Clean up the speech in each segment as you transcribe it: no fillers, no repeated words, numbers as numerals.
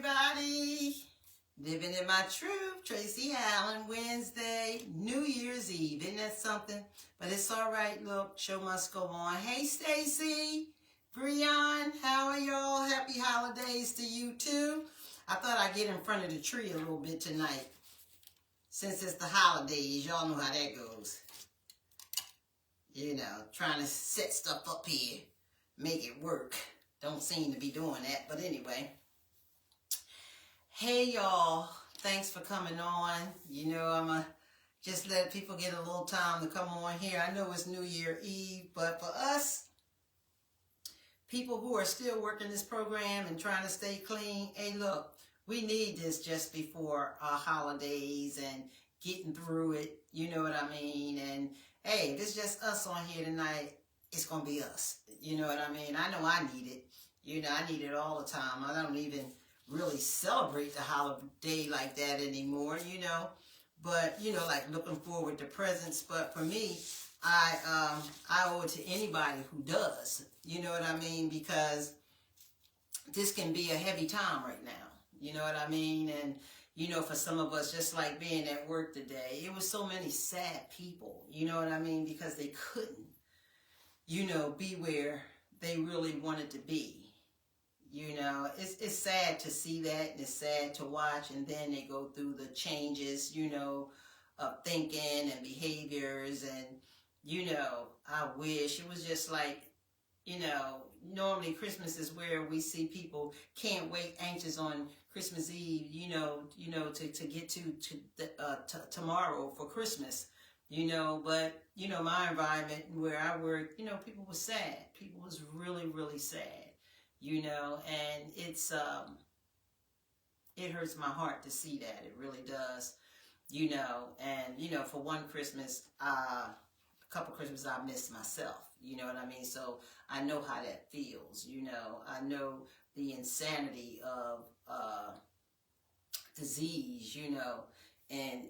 everybody. Living in my truth, Tracy Allen, Wednesday, New Year's Eve. Isn't that something? But it's all right. Look, show must go on. Hey, Stacy, Breon, how are y'all? Happy holidays to you too. I thought I'd get in front of the tree a little bit tonight. Since it's the holidays, y'all know how that goes. You know, trying to set stuff up here, make it work. Don't seem to be doing that, but anyway. Hey y'all, thanks for coming on. You know, I'm just let people get a little time to come on here. I know it's New Year Eve, but for us, people who are still working this program and trying to stay clean, hey look, we need this just before our holidays and getting through it, you know what I mean? And hey, if it's just us on here tonight, it's going to be us. You know what I mean? I know I need it. You know, I need it all the time. I don't even really celebrate the holiday like that anymore, you know. But, you know, like looking forward to presents. But for me, I owe it to anybody who does. You know what I mean? Because this can be a heavy time right now. You know what I mean? And, you know, for some of us, just like being at work today, it was so many sad people. You know what I mean? Because they couldn't, you know, be where they really wanted to be. You know, it's sad to see that, and it's sad to watch, and then they go through the changes, you know, of thinking and behaviors, and, you know, I wish it was just like, you know, normally Christmas is where we see people can't wait, anxious on Christmas Eve, you know, to get to tomorrow for Christmas, you know, but, you know, my environment where I work, you know, people were sad. People was really, really sad. You know, and it's, it hurts my heart to see that. It really does, you know, and, you know, for one Christmas, a couple Christmases I missed myself, you know what I mean? So I know how that feels, you know. I know the insanity of disease, you know, and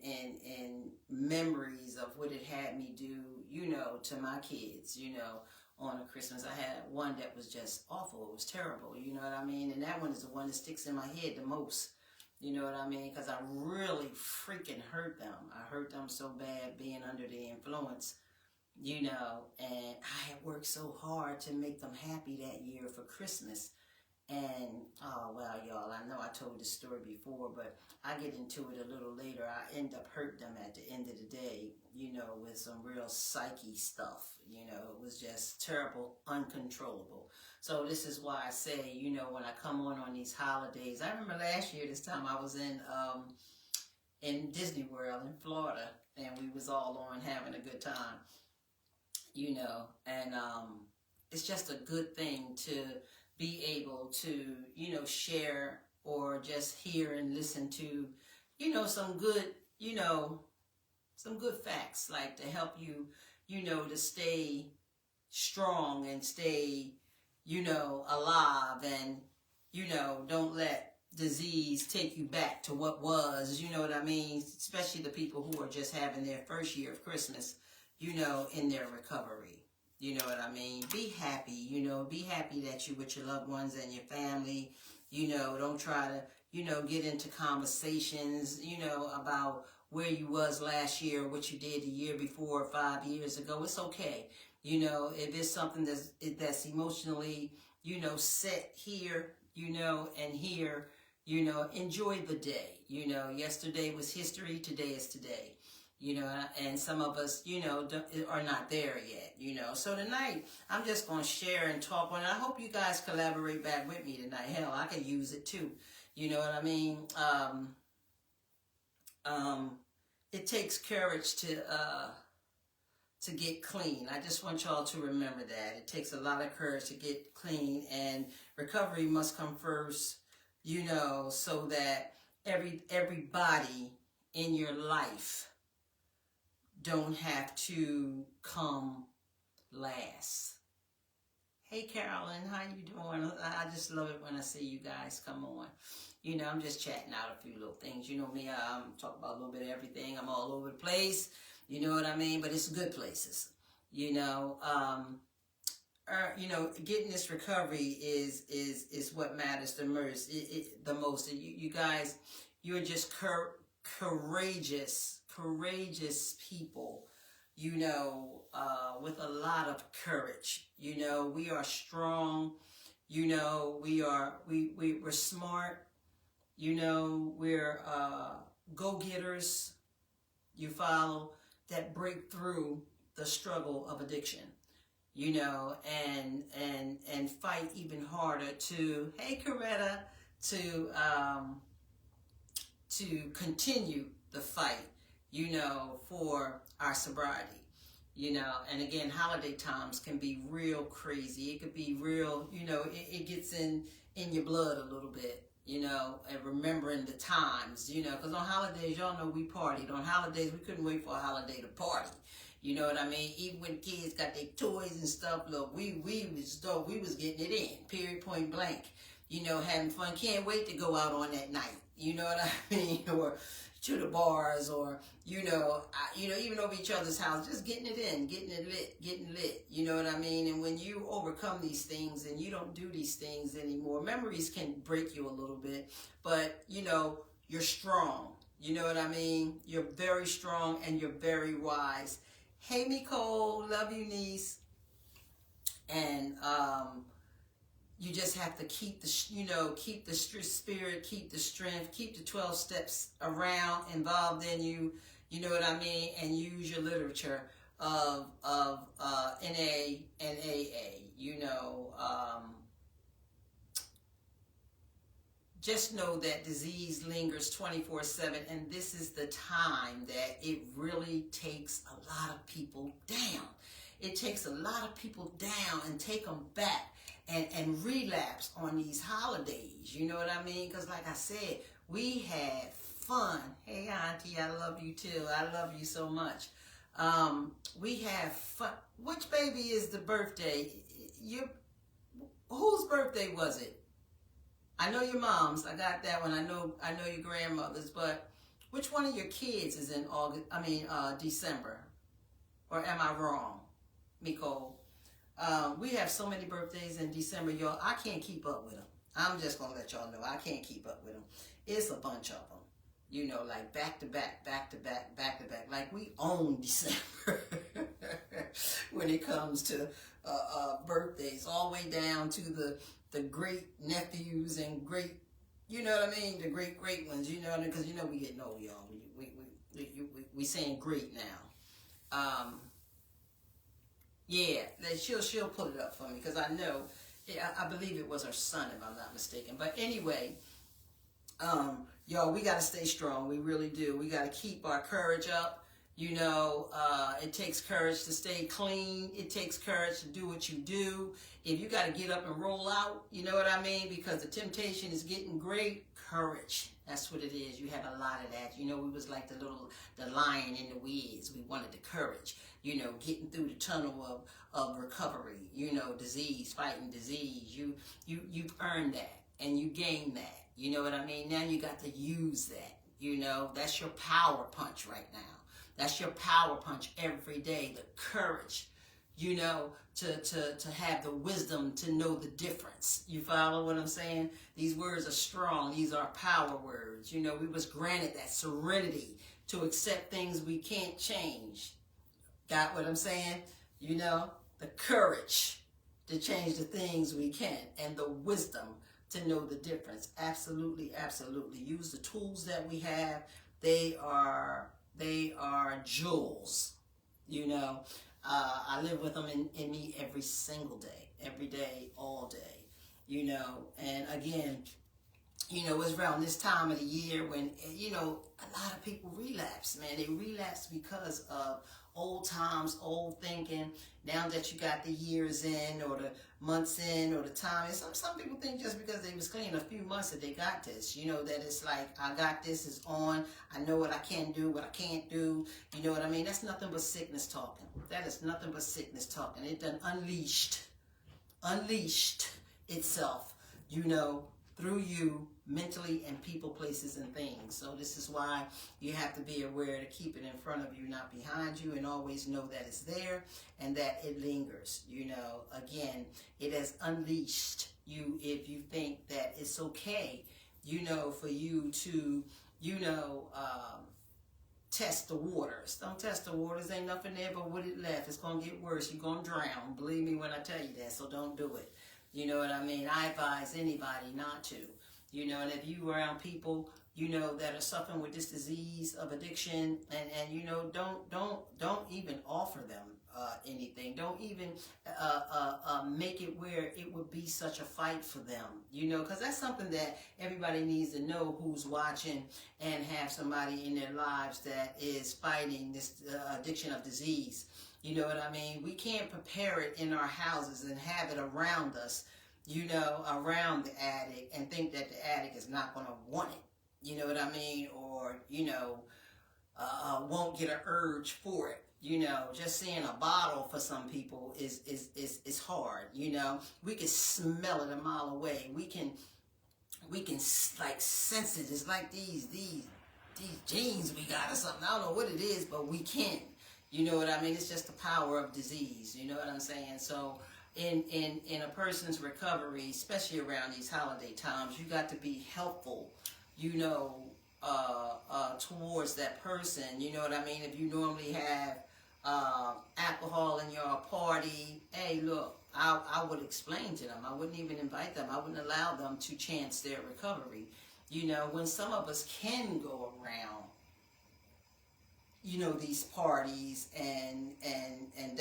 memories of what it had me do, you know, to my kids, you know. On a Christmas, I had one that was just awful. It was terrible, you know what I mean? And that one is the one that sticks in my head the most, you know what I mean? Because I really freaking hurt them. I hurt them so bad being under the influence, you know, and I had worked so hard to make them happy that year for Christmas. And, oh, well, y'all, I know I told this story before, but I get into it a little later. I end up hurting them at the end of the day, you know, with some real psyche stuff. You know, it was just terrible, uncontrollable. So this is why I say, you know, when I come on these holidays, I remember last year, this time I was in Disney World in Florida, and we was all on having a good time, you know, and it's just a good thing to be able to, you know, share or just hear and listen to, you know, some good, you know, some good facts, like to help you, you know, to stay strong and stay, you know, alive, and, you know, don't let disease take you back to what was, you know what I mean? Especially the people who are just having their first year of Christmas, you know, in their recovery. You know what I mean? Be happy, you know, be happy that you with your loved ones and your family, you know, don't try to, you know, get into conversations, you know, about where you was last year, what you did the year before, 5 years ago. It's okay. You know, if it's something that's emotionally, you know, set here, you know, and here, you know, enjoy the day. You know, yesterday was history, today is today. You know, and some of us, you know, are not there yet, you know. So tonight, I'm just going to share and talk on it. I hope you guys collaborate back with me tonight. Hell, I can use it too. You know what I mean? It takes courage to get clean. I just want y'all to remember that. It takes a lot of courage to get clean, and recovery must come first, you know, so that everybody in your life don't have to come last. Hey Carolyn, how you doing? I just love it when I see you guys come on. You know, I'm just chatting out a few little things. You know me, I'm talking about a little bit of everything. I'm all over the place. You know what I mean? But it's good places. You know, getting this recovery is what matters the most. The most. You guys, you're just courageous people. With a lot of courage. We are strong. We're smart. We're go-getters. You follow that break through the struggle of addiction. And fight even harder to, hey Coretta, to continue the fight, for our sobriety. And again, holiday times can be real crazy. It could be real, it gets in your blood a little bit, and remembering the times, because on holidays, y'all know we partied. On holidays, we couldn't wait for a holiday to party. You know what I mean? Even when kids got their toys and stuff, look, we was getting it in, period, point blank. Having fun. Can't wait to go out on that night. You know what I mean? Or to the bars, or even over each other's house, just getting it in, getting lit. You know what I mean? And when you overcome these things and you don't do these things anymore, memories can break you a little bit, but you're strong. You know what I mean? You're very strong and you're very wise. Hey, Nicole, love you, niece. And you just have to keep the spirit, keep the strength, keep the 12 steps around, involved in you. You know what I mean? And use your literature of NA and AA. Just know that disease lingers 24/7, and this is the time that it really takes a lot of people down. It takes a lot of people down and take them back and relapse on these holidays. You know what I mean? Because like I said, we had fun. Hey, Auntie, I love you too. I love you so much. We have fun. Which baby is the birthday? Whose birthday was it? I know your mom's. I got that one. I know your grandmother's. But which one of your kids is in December? Or am I wrong, Nicole? We have so many birthdays in December, y'all. I can't keep up with them. I'm just gonna let y'all know I can't keep up with them. It's a bunch of them. Like back to back. Like we own December when it comes to birthdays, all the way down to the great nephews and great, you know what I mean, the great ones, because we getting old, y'all. We saying great now. Yeah, she'll pull it up for me, because I know, I believe it was her son, if I'm not mistaken. But anyway, y'all, we got to stay strong. We really do. We got to keep our courage up. It takes courage to stay clean. It takes courage to do what you do. If you got to get up and roll out, you know what I mean? Because the temptation is getting great. Courage. That's what it is. You have a lot of that. We was like the lion in the woods. We wanted the courage. Getting through the tunnel of recovery. Disease, fighting disease. You've earned that and you gained that. You know what I mean? Now you got to use that. That's your power punch right now. That's your power punch every day. The courage, to have the wisdom to know the difference. You follow what I'm saying? These words are strong. These are power words. We was granted that serenity to accept things we can't change. Got what I'm saying? The courage to change the things we can, and the wisdom to know the difference. Absolutely, absolutely. Use the tools that we have. They are jewels. I live with them in me every single day, all day. And again, it's around this time of the year when, a lot of people relapse, man. They relapse because of old times, old thinking. Now that you got the years in, or the months in, or the time, and some people think just because they was clean a few months that they got this, that it's like, I got this, is on, I know what I can do, what I can't do, you know what I mean? That's nothing but sickness talking. That is nothing but sickness talking. It done unleashed itself, through you mentally and people, places, and things. So this is why you have to be aware to keep it in front of you, not behind you, and always know that it's there and that it lingers. You know, again, it has unleashed you if you think that it's okay, you know, for you to, you know, test the waters. Don't test the waters. Ain't nothing there but what it left. It's going to get worse. You're going to drown. Believe me when I tell you that. So don't do it. You know what I mean? I advise anybody not to. You know, and if you around people, you know, that are suffering with this disease of addiction, and you know, don't even offer them anything. Don't even make it where it would be such a fight for them. You know, because that's something that everybody needs to know who's watching and have somebody in their lives that is fighting this addiction of disease. You know what I mean? We can't prepare it in our houses and have it around us, you know, around the addict, and think that the addict is not going to want it. You know what I mean? Or, you know, won't get an urge for it. You know, just seeing a bottle for some people is hard. You know, we can smell it a mile away. We can like sense it. It's like these genes we got or something. I don't know what it is, but we can. You know what I mean? It's just the power of disease. You know what I'm saying? So in a person's recovery, especially around these holiday times, you got to be helpful, you know, towards that person. You know what I mean? If you normally have alcohol in your party, hey, look, I would explain to them. I wouldn't even invite them. I wouldn't allow them to chance their recovery. You know, when some of us can go around, you know, these parties and and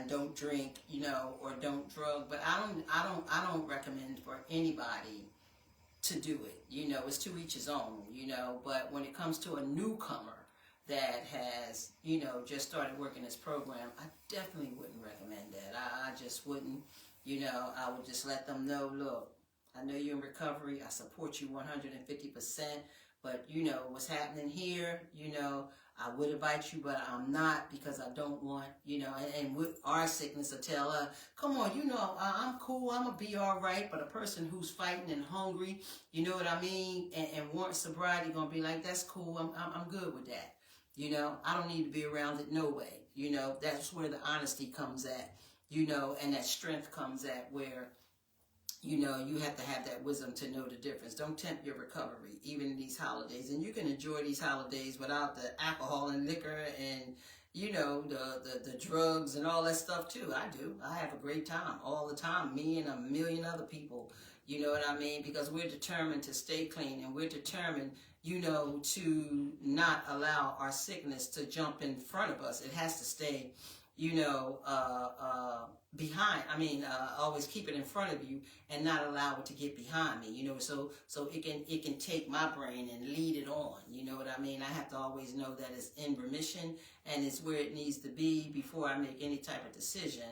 don't drink, you know, or don't drug, but I don't recommend for anybody to do it. You know, it's to each his own, you know, but when it comes to a newcomer that has, you know, just started working this program, I definitely wouldn't recommend that. I just wouldn't, you know. I would just let them know, look, I know you're in recovery, I support you 150%, but you know what's happening here, you know, I would invite you, but I'm not, because I don't want, you know, and with our sickness will tell her, come on, you know, I'm cool, I'm going to be all right. But a person who's fighting and hungry, you know what I mean, and wants sobriety, going to be like, that's cool, I'm good with that. You know, I don't need to be around it no way. You know, that's where the honesty comes at, you know, and that strength comes at, where, you know, you have to have that wisdom to know the difference. Don't tempt your recovery, even in these holidays. And you can enjoy these holidays without the alcohol and liquor and, you know, the drugs and all that stuff too. I do. I have a great time all the time. Me and a million other people, you know what I mean? Because we're determined to stay clean, and we're determined, you know, to not allow our sickness to jump in front of us. It has to stay, you know, behind. Always keep it in front of you and not allow it to get behind me. You know, so it can take my brain and lead it on. You know what I mean? I have to always know that it's in remission and it's where it needs to be before I make any type of decision.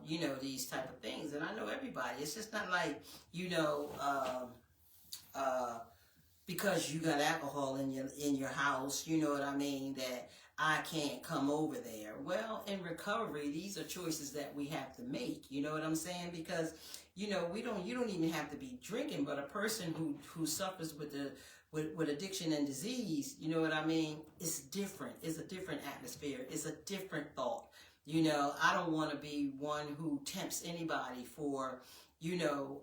You know, these type of things. And I know everybody. It's just not like, you know, because you got alcohol in your house, you know what I mean, that I can't come over there. Well, in recovery, these are choices that we have to make. You know what I'm saying? Because, you know, you don't even have to be drinking, but a person who suffers with addiction and disease, you know what I mean, it's different. It's a different atmosphere. It's a different thought. You know, I don't want to be one who tempts anybody for, you know,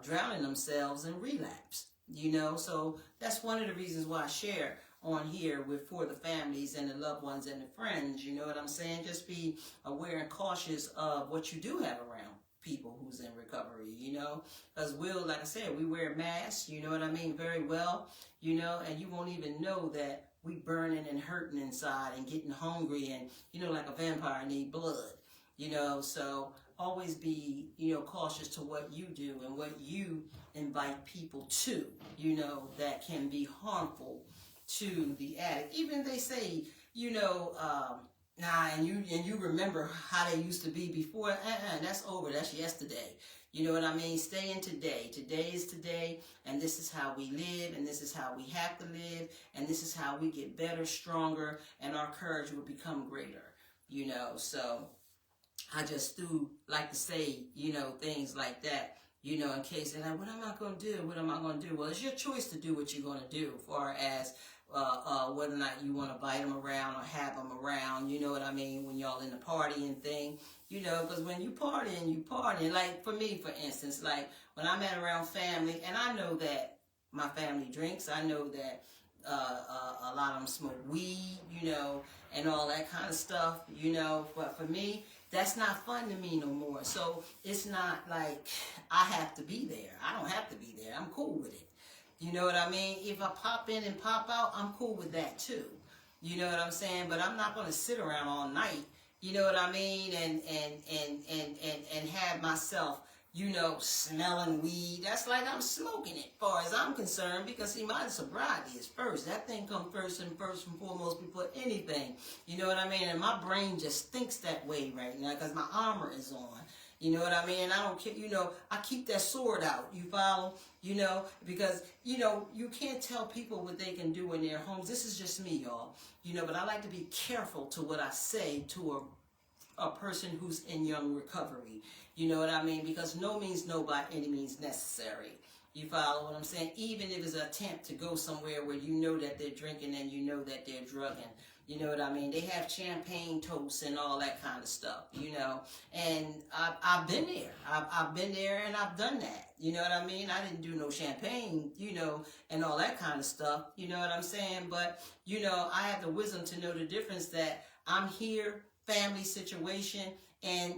drowning themselves in relapse. You know, so that's one of the reasons why I share on here for the families and the loved ones and the friends. You know what I'm saying? Just be aware and cautious of what you do have around people who's in recovery, you know, because like I said, we wear masks, you know what I mean, very well, you know, and you won't even know that we burning and hurting inside and getting hungry and, you know, like a vampire need blood, you know. So always be, you know, cautious to what you do and what you invite people to, you know, that can be harmful to the addict. Even they say, you know, and you remember how they used to be before. That's over. That's yesterday. You know what I mean? Stay in today. Today is today, and this is how we live, and this is how we have to live, and this is how we get better, stronger, and our courage will become greater. You know, so I just do like to say, you know, things like that, You know, in case they're like, what am I going to do? What am I going to do? Well, it's your choice to do what you're going to do, as far as whether or not you want to bite them around or have them around. You know what I mean? When y'all in the partying thing, you know, because when you partying. Like for me, for instance, like when I'm at around family, and I know that my family drinks. I know that a lot of them smoke weed, you know, and all that kind of stuff, you know. But for me, that's not fun to me no more. So it's not like I have to be there. I don't have to be there. I'm cool with it. You know what I mean? If I pop in and pop out, I'm cool with that too. You know what I'm saying? But I'm not going to sit around all night. You know what I mean? And have myself, you know, smelling weed. That's like I'm smoking it, as far as I'm concerned, because see, my sobriety is first. That thing comes first and foremost before anything. You know what I mean? And my brain just thinks that way right now because my armor is on. You know what I mean? I don't care, you know, I keep that sword out, you follow? You know, because, you know, you can't tell people what they can do in their homes. This is just me, y'all. You know, but I like to be careful to what I say to a person who's in young recovery. You know what I mean? Because no means no by any means necessary. You follow what I'm saying? Even if it's an attempt to go somewhere where you know that they're drinking and you know that they're drugging. You know what I mean? They have champagne toasts and all that kind of stuff, you know. And I've been there. I've been there and I've done that. You know what I mean? I didn't do no champagne, you know, and all that kind of stuff. You know what I'm saying? But, you know, I have the wisdom to know the difference that I'm here, family situation, and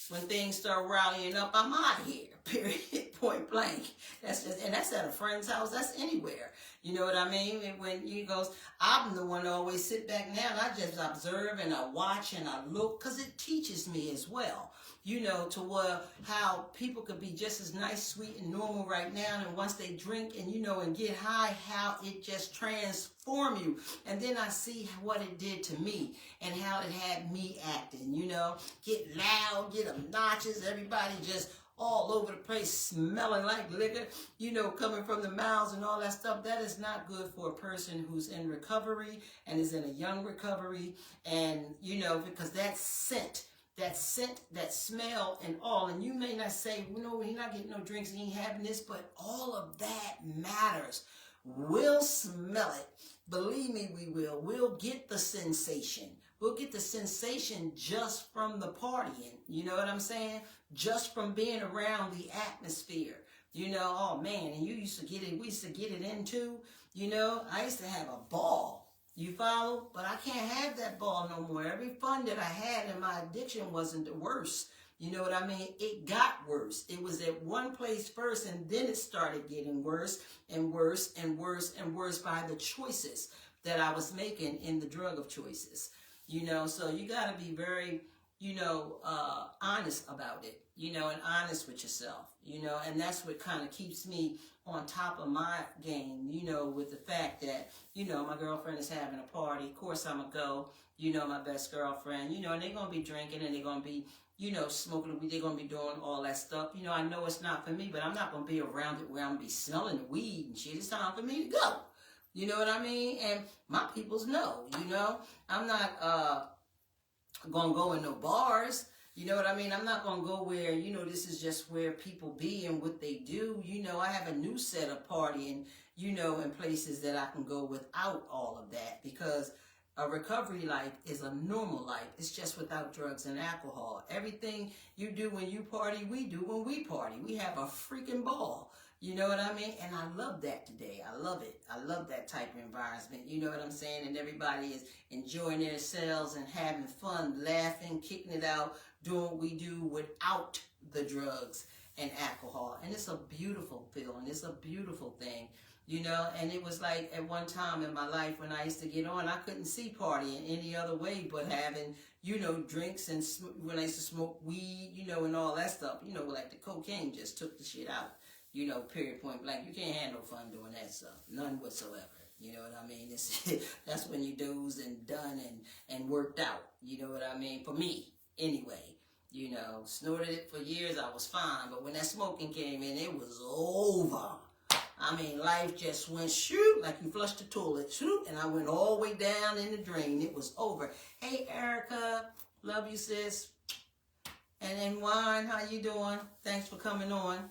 when things start rallying up, I'm out of here. Period. Point blank. That's at a friend's house. That's anywhere. You know what I mean? And when he goes, I'm the one to always sit back now and I just observe and I watch and I look, because it teaches me as well. You know, to how people could be just as nice, sweet, and normal right now, and once they drink and, you know, and get high, how it just transform you. And then I see what it did to me and how it had me acting, you know, get loud, get obnoxious, everybody just all over the place, smelling like liquor, you know, coming from the mouths and all that stuff. That is not good for a person who's in recovery and is in a young recovery. And, you know, because that scent, that smell and all, and you may not say, you know, he's not getting no drinks and he ain't having this, but all of that matters. We'll smell it. Believe me, we will. We'll get the sensation. We'll get the sensation just from the partying. You know what I'm saying? Just from being around the atmosphere. You know, oh man, and you used to get it, we used to get it in too. You know, I used to have a ball. You follow? But I can't have that ball no more. Every fun that I had in my addiction wasn't the worst. You know what I mean? It got worse. It was at one place first, and then it started getting worse and worse and worse and worse by the choices that I was making in the drug of choices. You know, so you got to be very, you know, honest about it, you know, and honest with yourself, you know, and that's what kind of keeps me on top of my game, you know, with the fact that, you know, my girlfriend is having a party. Of course, I'm going to go, you know, my best girlfriend, you know, and they're going to be drinking and they're going to be, you know, smoking, they're going to be doing all that stuff. You know, I know it's not for me, but I'm not going to be around it where I'm going to be smelling the weed and shit. It's time for me to go. You know what I mean? And my peoples know, you know, I'm not going to go in no bars. You know what I mean? I'm not going to go where, you know, this is just where people be and what they do. You know, I have a new set of partying, you know, in places that I can go without all of that, because a recovery life is a normal life. It's just without drugs and alcohol. Everything you do when you party, we do when we party. We have a freaking ball. You know what I mean? And I love that today. I love it. I love that type of environment. You know what I'm saying? And everybody is enjoying themselves and having fun, laughing, kicking it out, doing what we do without the drugs and alcohol. And it's a beautiful feeling. It's a beautiful thing. You know, and it was like at one time in my life when I used to get on, I couldn't see partying any other way but having, you know, drinks and when I used to smoke weed, you know, and all that stuff. You know, like the cocaine just took the shit out. You know, period, point blank. You can't have no fun doing that stuff. None whatsoever. You know what I mean? That's when you dozed and done and worked out. You know what I mean? For me, anyway. You know, snorted it for years, I was fine. But when that smoking came in, it was over. I mean, life just went shoot, like you flushed the toilet, shoot, and I went all the way down in the drain. It was over. Hey, Erica. Love you, sis. And then Juan, how you doing? Thanks for coming on.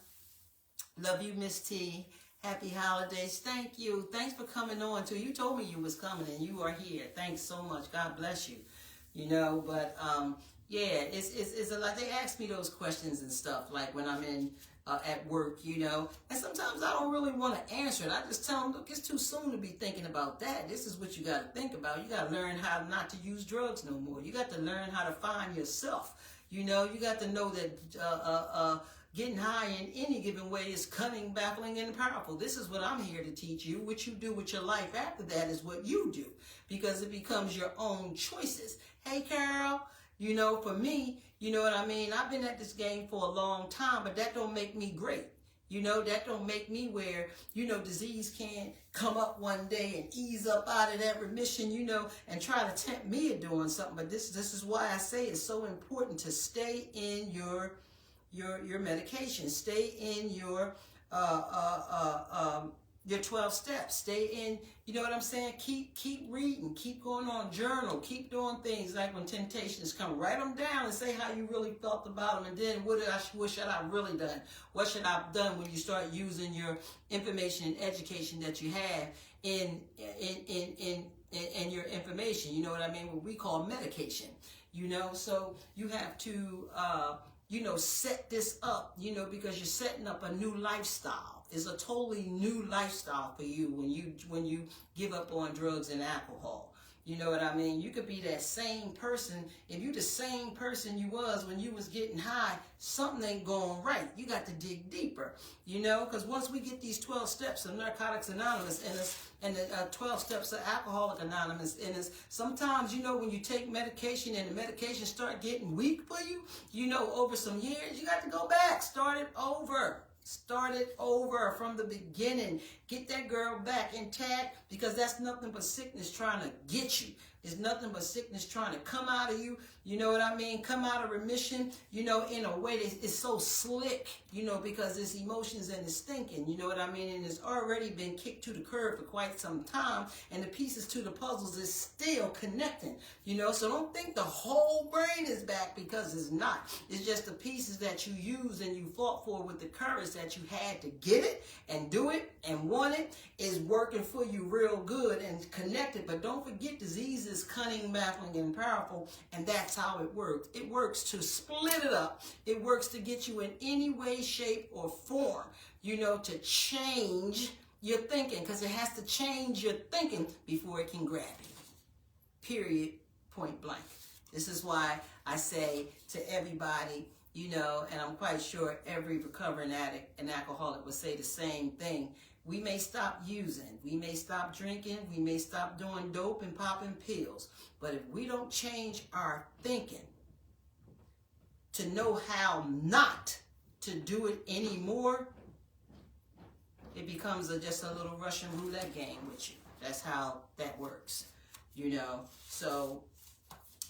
Love you, Miss T. Happy holidays. Thank you. Thanks for coming on too. You told me you was coming and you are here. Thanks so much. God bless you. You know, but yeah, it's a lot. They ask me those questions and stuff like when I'm in at work, you know, and sometimes I don't really want to answer it. I just tell them, look, it's too soon to be thinking about that. This is what you got to think about. You got to learn how not to use drugs no more. You got to learn how to find yourself. You know, you got to know that getting high in any given way is cunning, baffling, and powerful. This is what I'm here to teach you. What you do with your life after that is what you do, because it becomes your own choices. Hey, Carol, you know, for me, you know what I mean? I've been at this game for a long time, but that don't make me great. You know, that don't make me where, you know, disease can't come up one day and ease up out of that remission, you know, and try to tempt me at doing something. But this is why I say it's so important to stay in your medication, stay in your 12 steps, stay in, you know what I'm saying? Keep reading, keep going on, journal, keep doing things like when temptations come, write them down and say how you really felt about them, and then what should I really done? What should I have done when you start using your information and education that you have in your information? You know what I mean? What we call medication. You know, so you have to you know, set this up, you know, because you're setting up a new lifestyle. It's a totally new lifestyle for you when you give up on drugs and alcohol. You know what I mean? You could be that same person. If you the same person you was when you was getting high, something ain't going right. You got to dig deeper, you know, because once we get these 12 steps of Narcotics Anonymous in us, and the 12 steps of Alcoholics Anonymous in us, sometimes, you know, when you take medication and the medication start getting weak for you, you know, over some years, you got to go back, start it over. Start it over from the beginning. Get that girl back intact, because that's nothing but sickness trying to get you. It's nothing but sickness trying to come out of you. You know what I mean? Come out of remission, you know, in a way that is so slick, you know, because it's emotions and it's thinking, you know what I mean? And it's already been kicked to the curb for quite some time, and the pieces to the puzzles is still connecting, you know? So don't think the whole brain is back, because it's not. It's just the pieces that you used and you fought for with the courage that you had to get it and do it and want it is working for you real good and connected. But don't forget, disease is cunning, baffling, and powerful, and that's how it works. It works to split it up. It works to get you in any way, shape, or form, you know, to change your thinking, because it has to change your thinking before it can grab you. Period. Point blank. This is why I say to everybody, you know, and I'm quite sure every recovering addict and alcoholic would say the same thing. We may stop using, we may stop drinking, we may stop doing dope and popping pills, but if we don't change our thinking to know how not to do it anymore, it becomes just a little Russian roulette game with you. That's how that works, you know. So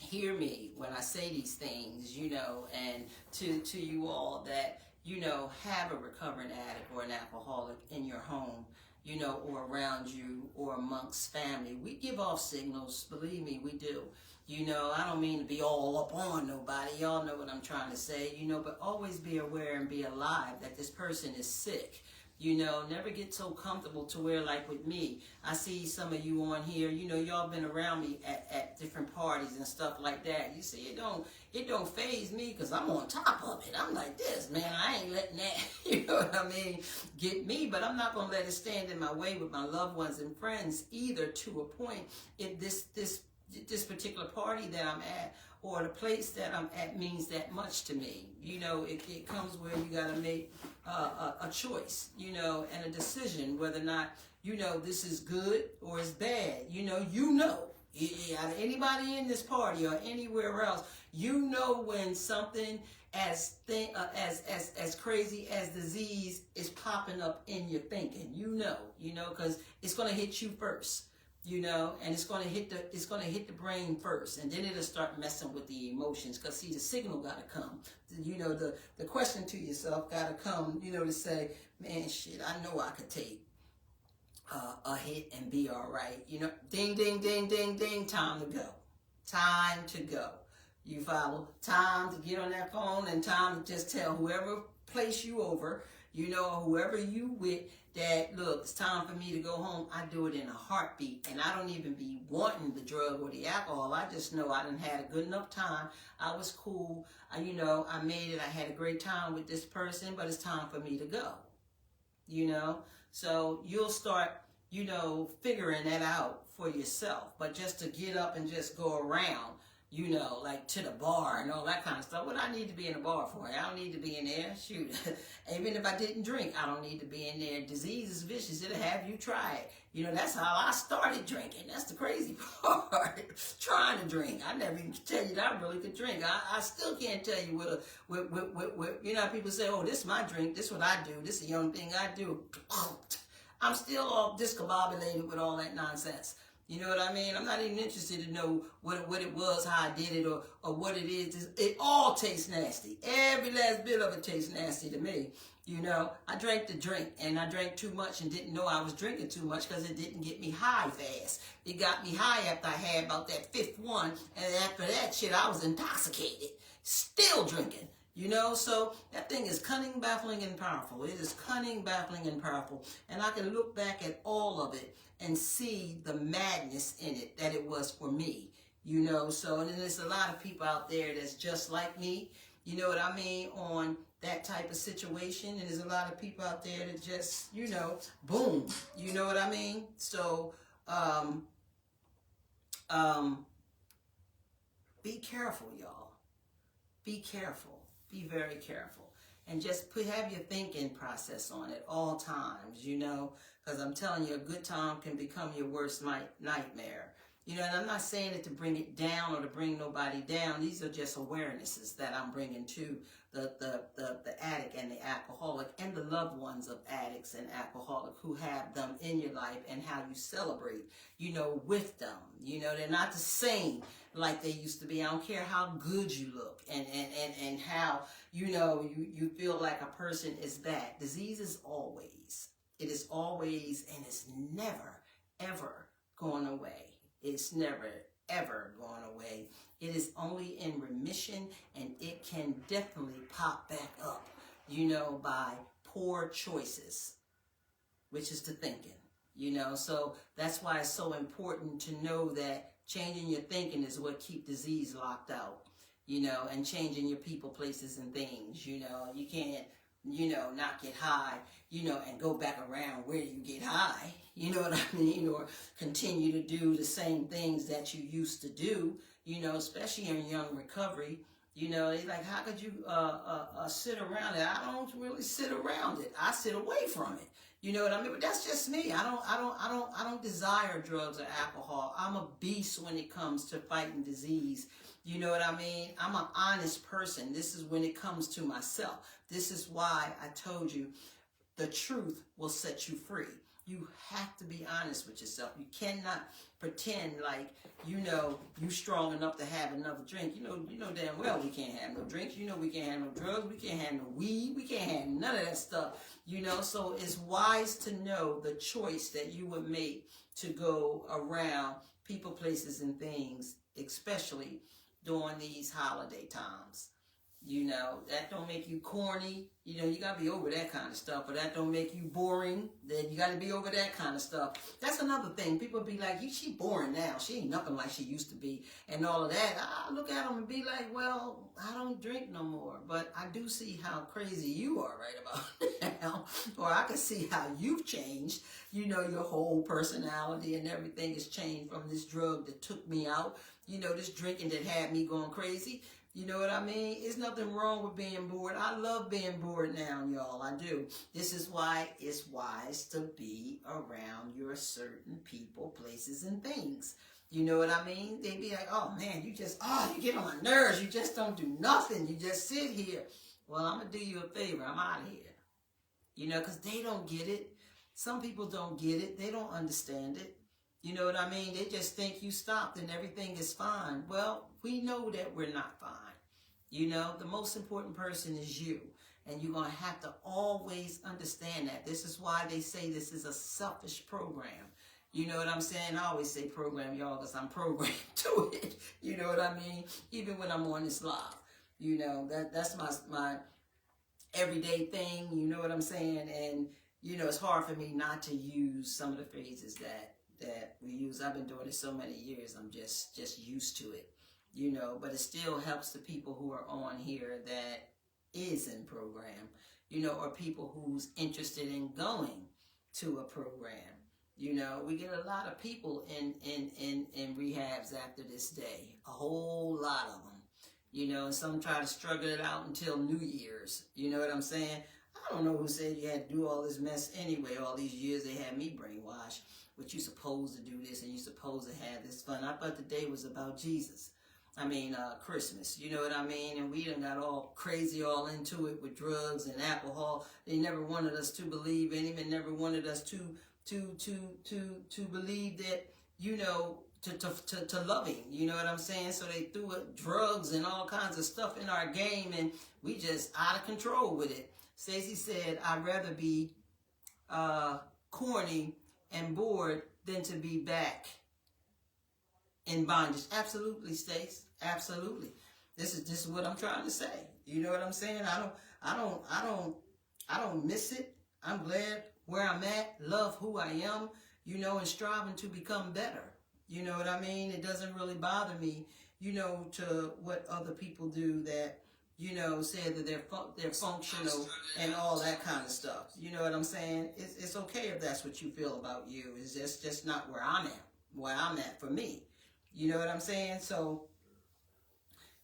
hear me when I say these things, you know, and to you all that, you know, have a recovering addict or an alcoholic in your home, you know, or around you or amongst family. We give off signals, believe me, we do. You know, I don't mean to be all up on nobody. Y'all know what I'm trying to say, you know, but always be aware and be alive that this person is sick. You know, never get so comfortable to where, like with me, I see some of you on here, you know, y'all been around me at different parties and stuff like that. You see, it don't faze me, because I'm on top of it. I'm like this, man, I ain't letting that, you know what I mean, get me, but I'm not going to let it stand in my way with my loved ones and friends either, to a point. If this particular party that I'm at, or the place that I'm at, means that much to me. You know, it comes where you got to make a choice, you know, and a decision whether or not, you know, this is good or it's bad. You know, out of anybody in this party or anywhere else, you know when something as crazy as disease is popping up in your thinking. You know, because it's going to hit you first. You know, and it's gonna hit the brain first, and then it'll start messing with the emotions. Cause see, the signal gotta come. You know, the question to yourself gotta come. You know, to say, man, shit, I know I could take a hit and be all right. You know, ding, ding, ding, ding, ding. Time to go. Time to go. You follow? Time to get on that phone, and time to just tell whoever place you over, you know, whoever you with, that, look, it's time for me to go home, I do it in a heartbeat. And I don't even be wanting the drug or the alcohol. I just know I done had a good enough time. I was cool. You know, I made it. I had a great time with this person, but it's time for me to go. You know, so you'll start, you know, figuring that out for yourself. But just to get up and just go around, you know, like to the bar and all that kind of stuff. What I need to be in a bar for? I don't need to be in there. Shoot. Even if I didn't drink, I don't need to be in there. Disease is vicious. It'll have you try it. You know, that's how I started drinking. That's the crazy part. Trying to drink. I never even tell you that I really could drink. I still can't tell you what you know, people say, oh, this is my drink. This is what I do. This is the only thing I do. I'm still all discombobulated with all that nonsense. You know what I mean? I'm not even interested to know what it was, how I did it, or what it is. It all tastes nasty. Every last bit of it tastes nasty to me. You know, I drank the drink, and I drank too much and didn't know I was drinking too much because it didn't get me high fast. It got me high after I had about that fifth one, and after that shit, I was intoxicated. Still drinking. You know, so that thing is cunning, baffling, and powerful. It is cunning, baffling, and powerful. And I can look back at all of it and see the madness in it that it was for me. You know, so and then there's a lot of people out there that's just like me. You know what I mean? On that type of situation. And there's a lot of people out there that just, you know, boom. You know what I mean? So, be careful, y'all. Be careful. Be very careful. And just have your thinking process on it all times, you know, because I'm telling you, a good time can become your worst nightmare. You know, and I'm not saying it to bring it down or to bring nobody down. These are just awarenesses that I'm bringing to the addict and the alcoholic and the loved ones of addicts and alcoholic who have them in your life, and how you celebrate, you know, with them. You know, they're not the same like they used to be. I don't care how good you look and how, you know, you feel like a person is bad. Disease is always. It is always, and it's never, ever going away. It's never, ever going away. It is only in remission, and it can definitely pop back up, you know, by poor choices, which is the thinking, you know. So that's why it's so important to know that changing your thinking is what keep disease locked out, you know, and changing your people, places, and things, you know. You can't, you know, not get high, you know, and go back around where you get high, you know what I mean, or continue to do the same things that you used to do, you know, especially in young recovery. You know, it's like, how could you sit around it? I don't really sit around it. I sit away from it. You know what I mean? But that's just me. I don't desire drugs or alcohol. I'm a beast when it comes to fighting disease. You know what I mean? I'm an honest person. This is when it comes to myself. This is why I told you the truth will set you free. You have to be honest with yourself. You cannot pretend like, you know, you strong enough to have another drink. You know damn well we can't have no drinks. You know we can't have no drugs. We can't have no weed. We can't have none of that stuff. You know, so it's wise to know the choice that you would make to go around people, places, and things, especially during these holiday times. You know, that don't make you corny. You know, you got to be over that kind of stuff. But that don't make you boring. Then you got to be over that kind of stuff. That's another thing. People be like, she boring now. She ain't nothing like she used to be. And all of that. I look at them and be like, well, I don't drink no more. But I do see how crazy you are right about now. Or I can see how you've changed. You know, your whole personality and everything has changed from this drug that took me out. You know, this drinking that had me going crazy. You know what I mean? There's nothing wrong with being bored. I love being bored now, y'all. I do. This is why it's wise to be around your certain people, places, and things. You know what I mean? They be like, oh, man, you get on my nerves. You just don't do nothing. You just sit here. Well, I'm going to do you a favor. I'm out of here. You know, because they don't get it. Some people don't get it. They don't understand it. You know what I mean? They just think you stopped and everything is fine. Well, we know that we're not fine. You know, the most important person is you. And you're going to have to always understand that. This is why they say this is a selfish program. You know what I'm saying? I always say program, y'all, because I'm programmed to it. You know what I mean? Even when I'm on this live. You know, that's my everyday thing, you know what I'm saying? And, you know, it's hard for me not to use some of the phrases that we use. I've been doing it so many years, I'm just used to it, you know, but it still helps the people who are on here that is in program, you know, or people who's interested in going to a program. You know, we get a lot of people in rehabs after this day, a whole lot of them. You know, and some try to struggle it out until New Year's. You know what I'm saying? I don't know who said you had to do all this mess anyway. All these years they had me brainwashed. But you supposed to do this and you supposed to have this fun. I thought the day was about Jesus. I mean, Christmas. You know what I mean? And we done got all crazy all into it with drugs and alcohol. They never wanted us to believe in him and never wanted us to believe that, you know, to love him, you know what I'm saying? So they threw drugs and all kinds of stuff in our game, and we just out of control with it. Stacey said, I'd rather be corny and bored than to be back in bondage. Absolutely, Stace. Absolutely. This is what I'm trying to say. You know what I'm saying? I don't miss it. I'm glad where I'm at, love who I am, you know, and striving to become better. You know what I mean? It doesn't really bother me, you know, to what other people do that, you know, say that they're functional and all that kind of stuff. You know what I'm saying? It's okay if that's what you feel about you. It's just not where I'm at for me. You know what I'm saying? So,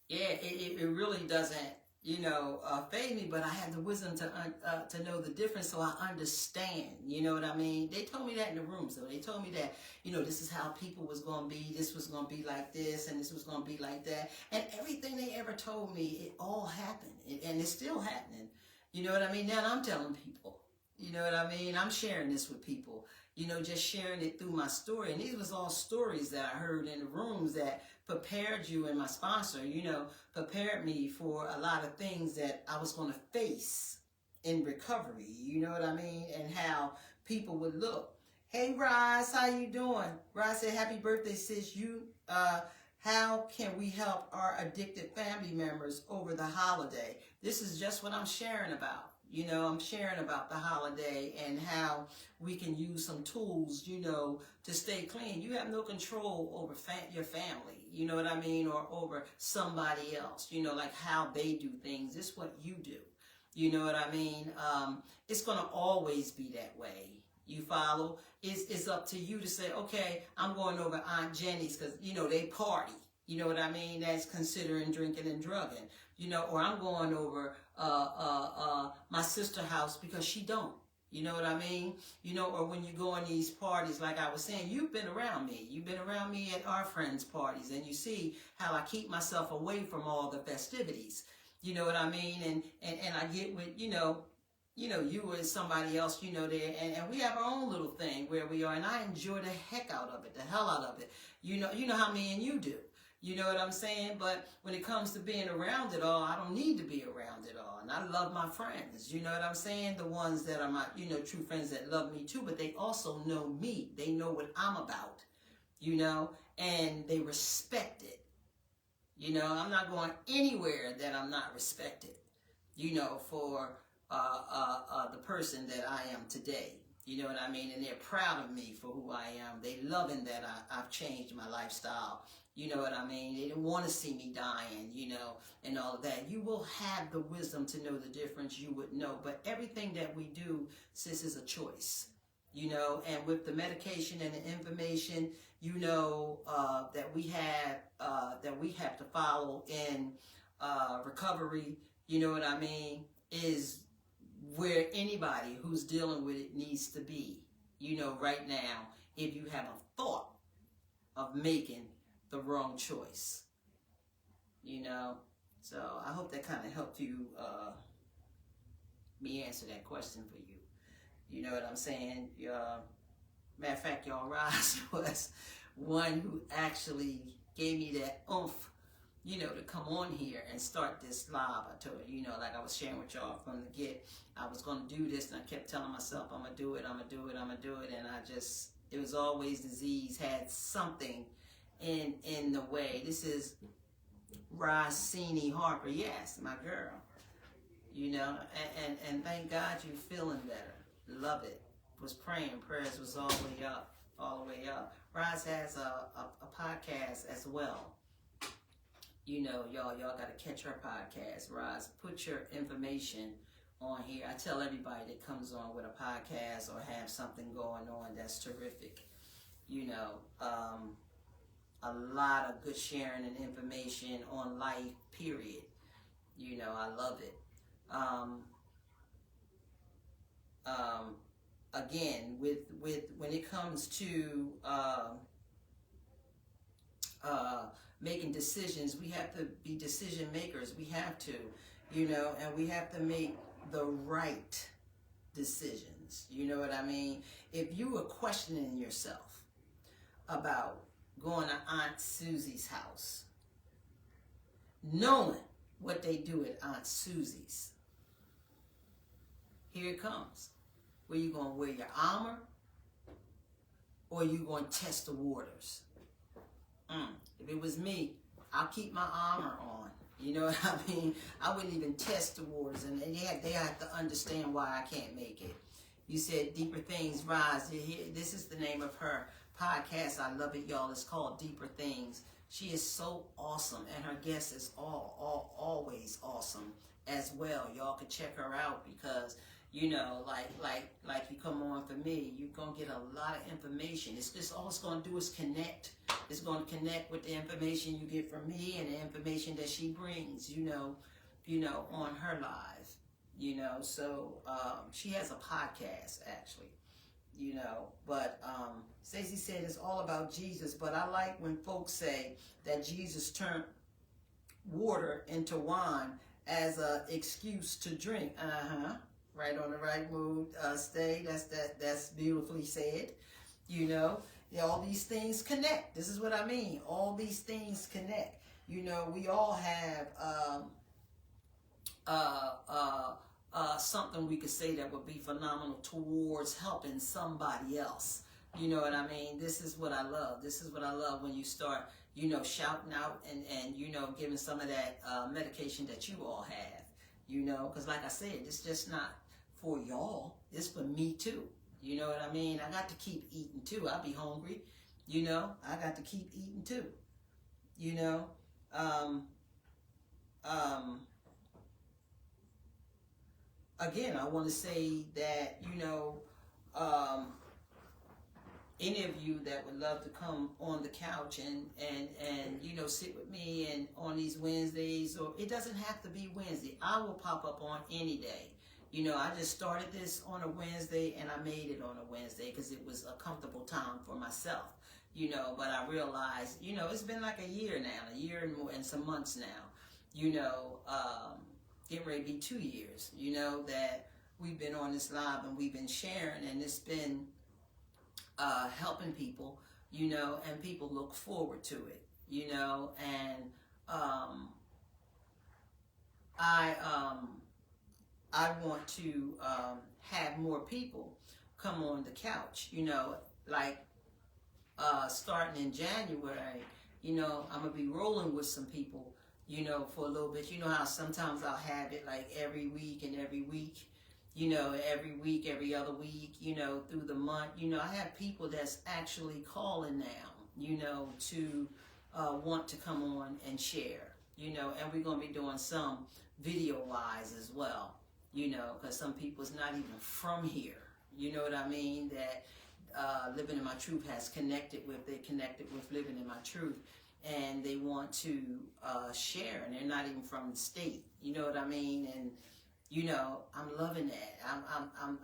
yeah, it really doesn't, you know, fade me, but I have the wisdom to know the difference, so I understand, you know what I mean? They told me that in the room, so they told me that, you know, this is how people was going to be, this was going to be like this, and this was going to be like that, and everything they ever told me, it all happened, and it's still happening, you know what I mean? Now I'm telling people, you know what I mean? I'm sharing this with people, you know, just sharing it through my story, and these was all stories that I heard in the rooms that prepared you, and my sponsor, you know, prepared me for a lot of things that I was going to face in recovery, you know what I mean? And how people would look. Hey, Roz, how you doing? Roz said, happy birthday, sis. How can we help our addicted family members over the holiday? This is just what I'm sharing about. You know, I'm sharing about the holiday and how we can use some tools, you know, to stay clean. You have no control over your family, you know what I mean, or over somebody else, you know, like how they do things. It's what you do, you know what I mean? It's going to always be that way. You follow? It's up to you to say, okay, I'm going over Aunt Jenny's because, you know, they party. You know what I mean? That's considering drinking and drugging. You know, or I'm going over my sister's house because she don't. You know what I mean? You know, or when you go on these parties, like I was saying, you've been around me. You've been around me at our friends' parties, and you see how I keep myself away from all the festivities. You know what I mean? And I get with, you know, you and somebody else, you know, there, and we have our own little thing where we are, and I enjoy the heck out of it, the hell out of it. You know how me and you do. You know what I'm saying? But when it comes to being around it all, I don't need to be around it all. And I love my friends. You know what I'm saying? The ones that are my, you know, true friends that love me too, but they also know me. They know what I'm about, you know, and they respect it. You know, I'm not going anywhere that I'm not respected, you know, for the person that I am today. You know what I mean? And they're proud of me for who I am. They loving that I've changed my lifestyle. You know what I mean? They didn't want to see me dying, you know, and all of that. You will have the wisdom to know the difference. You would know. But everything that we do, sis, is a choice, you know. And with the medication and the information, you know, that we have to follow in recovery, you know what I mean, is where anybody who's dealing with it needs to be, you know, right now, if you have a thought of making the wrong choice, you know. So I hope that kind of helped you, me answer that question for you. You know what I'm saying? Matter of fact, y'all, Roz was one who actually gave me that oomph, you know, to come on here and start this live. I told you, you know, like I was sharing with y'all from the get, I was going to do this, and I kept telling myself, I'm going to do it, I'm going to do it, I'm going to do it, and it was always disease, had something in the way. This is Rosini Harper, yes, my girl. you know, and thank God you're feeling better. Love it. Was praying, prayers was all the way up, all the way up. Roz has a podcast as well. You know, y'all got to catch her podcast. Roz, put your information on here. I tell everybody that comes on with a podcast or have something going on that's terrific. You know, a lot of good sharing and information on life, period. You know, I love it. Again, with when it comes to making decisions, we have to be decision makers. We have to, you know, and we have to make the right decisions. You know what I mean? If you are questioning yourself about going to Aunt Susie's house, knowing what they do at Aunt Susie's, here it comes. Where you going to wear your armor, or you going to test the waters? If it was me, I'll keep my armor on. You know what I mean? I wouldn't even test the waters, and they have to understand why I can't make it. You said Deeper Things Rise. This is the name of her podcast. I love it, y'all. It's called Deeper Things. She is so awesome, and her guest is always awesome as well. Y'all can check her out because, you know, like you come on for me, you're going to get a lot of information. It's just all it's going to do is connect. It's going to connect with the information you get from me and the information that she brings, you know, on her live, you know. So she has a podcast, actually, you know. But Stacey said it's all about Jesus. But I like when folks say that Jesus turned water into wine as an excuse to drink. Right on the right mood, stay. That's beautifully said. You know, all these things connect. This is what I mean. All these things connect. You know, we all have something we could say that would be phenomenal towards helping somebody else. You know what I mean? This is what I love. This is what I love when you start, you know, shouting out and you know, giving some of that medication that you all have. You know, because like I said, it's just not for y'all. It's for me too. You know what I mean? I got to keep eating too. I'll be hungry. You know, I got to keep eating too. You know, again, I want to say that, you know, any of you that would love to come on the couch and you know, sit with me and on these Wednesdays, or it doesn't have to be Wednesday. I will pop up on any day. You know, I just started this on a Wednesday and I made it on a Wednesday because it was a comfortable time for myself. You know, but I realized, you know, it's been like a year now, a year and more, and some months now. You know, getting ready to be 2 years. You know, that we've been on this live and we've been sharing, and it's been helping people, you know, and people look forward to it, you know, and I want to have more people come on the couch, you know, like starting in January, you know, I'm going to be rolling with some people, you know, for a little bit. You know how sometimes I'll have it like every week and every week, you know, every week, every other week, you know, through the month. You know, I have people that's actually calling now, you know, to want to come on and share, you know, and we're going to be doing some video-wise as well, you know, because some people's not even from here, you know what I mean, that Living in My Truth has connected with. They connected with Living in My Truth, and they want to share, and they're not even from the state, you know what I mean, and you know, I'm loving that.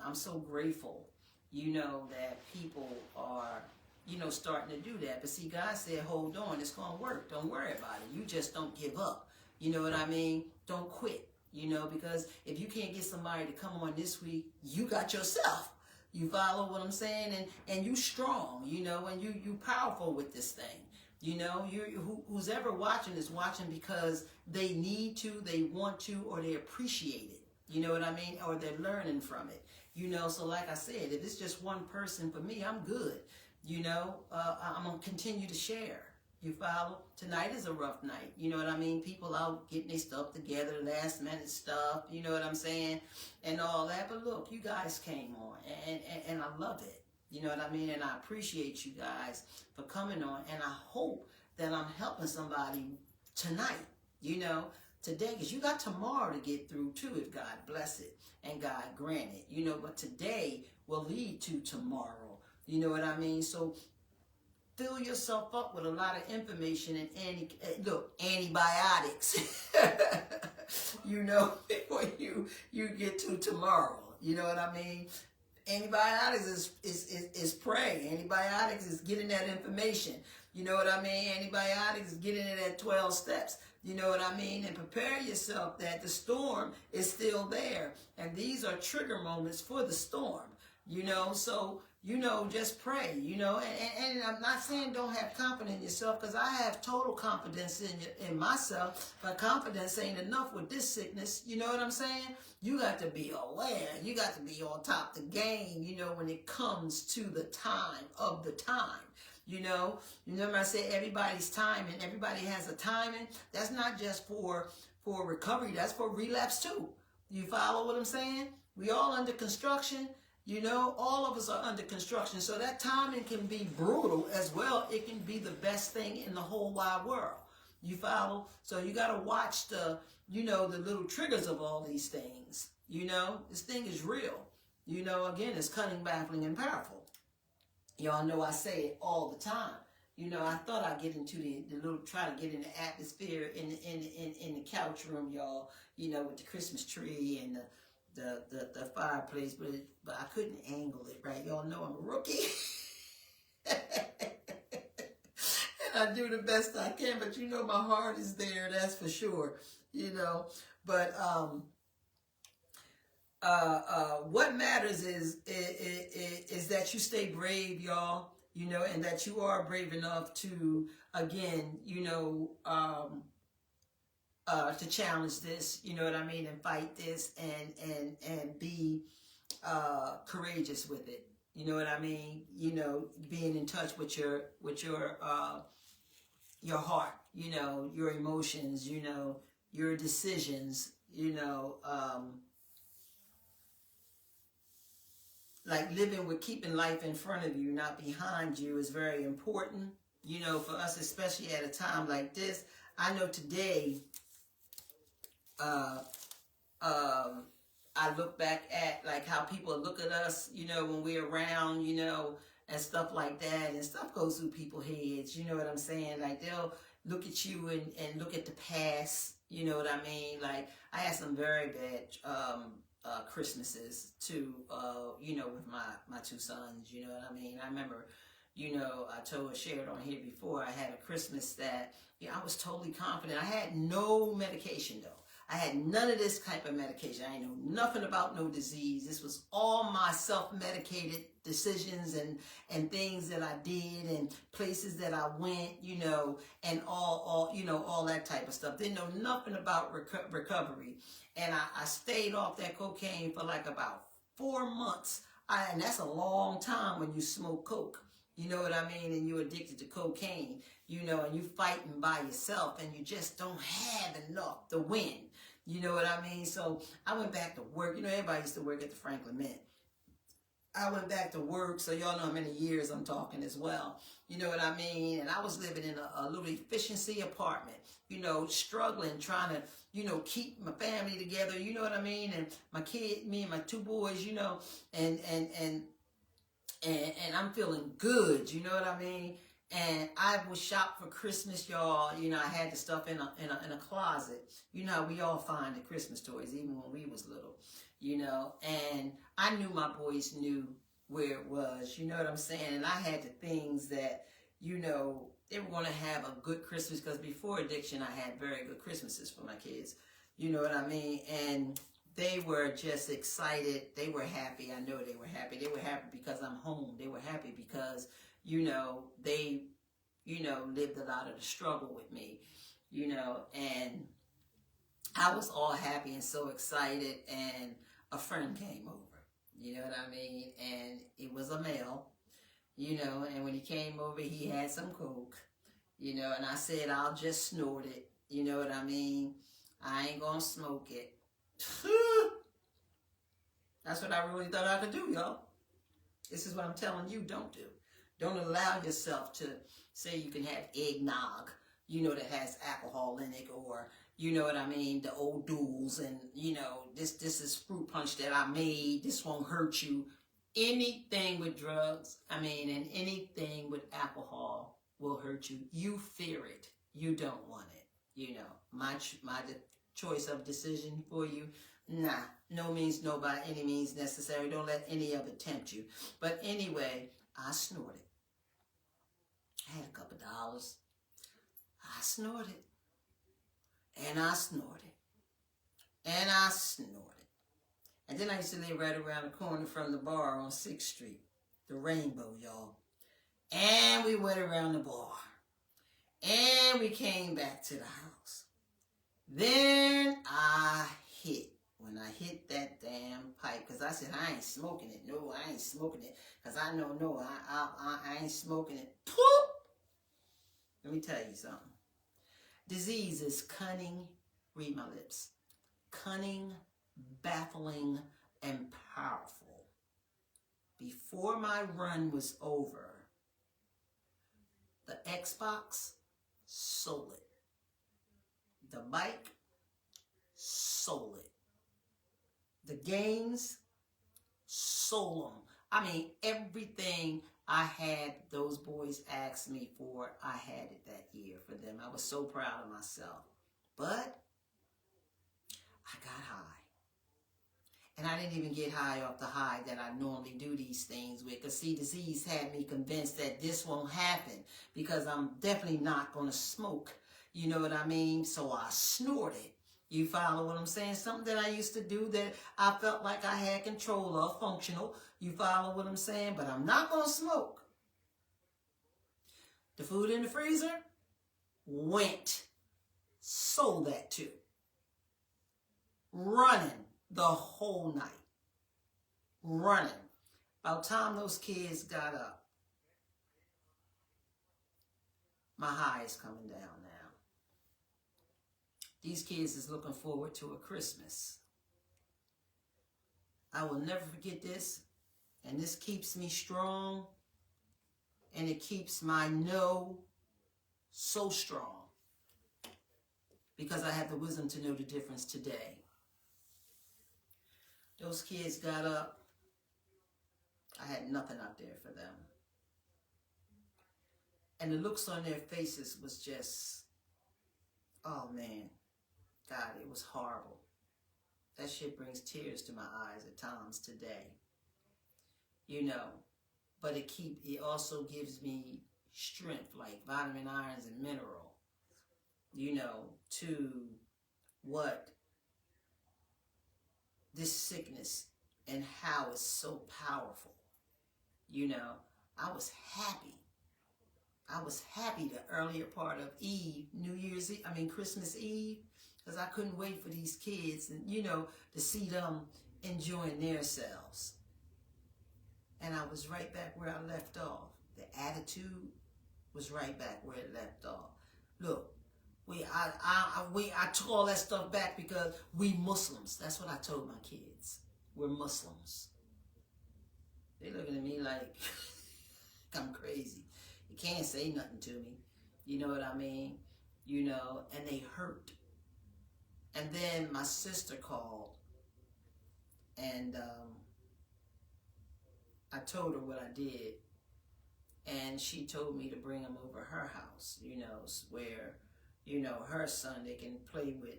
I'm so grateful, you know, that people are, you know, starting to do that. But see, God said, hold on, it's going to work. Don't worry about it. You just don't give up. You know what I mean? Don't quit, you know, because if you can't get somebody to come on this week, you got yourself. You follow what I'm saying? And you strong, you know, and you powerful with this thing. You know, who's ever watching is watching because they need to, they want to, or they appreciate it. You know what I mean? Or they're learning from it. You know, so like I said, if it's just one person, for me, I'm good. You know, I'm going to continue to share. You follow? Tonight is a rough night. You know what I mean? People out getting their stuff together, last minute stuff, you know what I'm saying? And all that. But look, you guys came on and I love it. You know what I mean? And I appreciate you guys for coming on. And I hope that I'm helping somebody tonight, you know, today, because you got tomorrow to get through too, if God bless it and God grant it, you know, but today will lead to tomorrow. You know what I mean? So fill yourself up with a lot of information and antibiotics, you know, before you get to tomorrow. You know what I mean? Antibiotics is pray. Antibiotics is getting that information. You know what I mean? Antibiotics is getting it at 12 steps. You know what I mean? And prepare yourself that the storm is still there. And these are trigger moments for the storm. You know, so, you know, just pray, you know, and I'm not saying don't have confidence in yourself, because I have total confidence in myself, but confidence ain't enough with this sickness. You know what I'm saying? You got to be aware. You got to be on top of the game, you know, when it comes to the time of the time. You know, remember I said everybody's timing. Everybody has a timing. That's not just for recovery. That's for relapse too. You follow what I'm saying? We all under construction. You know, all of us are under construction. So that timing can be brutal as well. It can be the best thing in the whole wide world. You follow? So you got to watch the, you know, the little triggers of all these things. You know, this thing is real. You know, again, it's cunning, baffling, and powerful. Y'all know I say it all the time. You know, I thought I'd get into the little, try to get in the atmosphere in the couch room, y'all, you know, with the Christmas tree and the fireplace, but I couldn't angle it, right? Y'all know I'm a rookie. And I do the best I can, but you know my heart is there, that's for sure. You know, but what matters is that you stay brave, y'all, you know, and that you are brave enough to, again, you know, to challenge this, you know what I mean, and fight this and be courageous with it. You know what I mean? You know, being in touch with your heart, you know, your emotions, you know, your decisions, you know, like living with keeping life in front of you, not behind you, is very important. You know, for us, especially at a time like this. I know today, I look back at like how people look at us, you know, when we're around, you know, and stuff like that, and stuff goes through people's heads, you know what I'm saying? Like they'll look at you and look at the past, you know what I mean? Like I had some very bad Christmases too, you know, with my two sons, you know what I mean? I remember, you know, shared on here before, I had a Christmas that, you know, I was totally confident. I had no medication though. I had none of this type of medication. I didn't know nothing about no disease. This was all my self-medicated decisions and things that I did and places that I went, you know, and all you know, all that type of stuff. Didn't know nothing about recovery. And I stayed off that cocaine for like about 4 months. And that's a long time when you smoke coke. You know what I mean? And you're addicted to cocaine, you know, and you fighting by yourself and you just don't have enough to win. You know what I mean? So I went back to work. You know, everybody used to work at the Franklin Mint. I went back to work, so y'all know how many years I'm talking as well. You know what I mean? And I was living in a little efficiency apartment, you know, struggling, trying to, you know, keep my family together, you know what I mean? And my kid, me and my two boys, you know, and I'm feeling good, you know what I mean? And I was shopped for Christmas, y'all. You know, I had the stuff in a closet. You know how we all find the Christmas toys, even when we was little, you know. And I knew my boys knew where it was, you know what I'm saying? And I had the things that, you know, they were going to have a good Christmas, because before addiction, I had very good Christmases for my kids, you know what I mean? And they were just excited. They were happy. I know they were happy. They were happy because I'm home. They were happy because, you know, they, you know, lived a lot of the struggle with me, you know, and I was all happy and so excited, and a friend came over, you know what I mean, and it was a male, you know, and when he came over, he had some coke, you know, and I said, I'll just snort it. You know what I mean? I ain't gonna smoke it. That's what I really thought I could do, y'all. This is what I'm telling you, don't do. Don't allow yourself to say you can have eggnog, you know, that has alcohol in it, or, you know what I mean, the old duels, and, you know, this is fruit punch that I made, this won't hurt you. Anything with drugs, and anything with alcohol will hurt you. You fear it. You don't want it. You know, my choice of decision for you, nah, no means no by any means necessary. Don't let any of it tempt you. But anyway, I snorted. I had a couple dollars. I snorted. And I snorted. And I snorted. And then I used to live right around the corner from the bar on 6th Street. The Rainbow, y'all. And we went around the bar. And we came back to the house. Then I hit. When I hit that damn pipe, because I said, I ain't smoking it. No, I ain't smoking it. Because I know, no, I ain't smoking it. Poop! Let me tell you something. Disease is cunning, read my lips, cunning, baffling, and powerful. Before my run was over, the Xbox, sold it. The bike, sold it. The games, sold them. I mean, everything I had those boys asked me for, I had it that year for them. I was so proud of myself. But I got high. And I didn't even get high off the high that I normally do these things with. Because, see, disease had me convinced that this won't happen. Because I'm definitely not going to smoke. You know what I mean? So I snorted. You follow what I'm saying? Something that I used to do that I felt like I had control of, functional. You follow what I'm saying? But I'm not going to smoke. The food in the freezer went. Sold that too. Running the whole night. Running. By the time those kids got up, my high is coming down now. These kids is looking forward to a Christmas. I will never forget this, and this keeps me strong, and it keeps my no so strong, because I have the wisdom to know the difference today. Those kids got up. I had nothing out there for them. And the looks on their faces was just, oh man. God, it was horrible. That shit brings tears to my eyes at times today. You know, but it also gives me strength, like vitamin, irons, and mineral, you know, to what this sickness and how it's so powerful. You know, I was happy. I was happy the earlier part of Christmas Eve. Because I couldn't wait for these kids and, you know, to see them enjoying themselves. And I was right back where I left off. The attitude was right back where it left off. Look, I took all that stuff back because we Muslims. That's what I told my kids. We're Muslims. They looking at me like I'm crazy. You can't say nothing to me. You know what I mean? You know, and they hurt. And then my sister called, and I told her what I did, and she told me to bring him over her house, you know, where, you know, her son, they can play with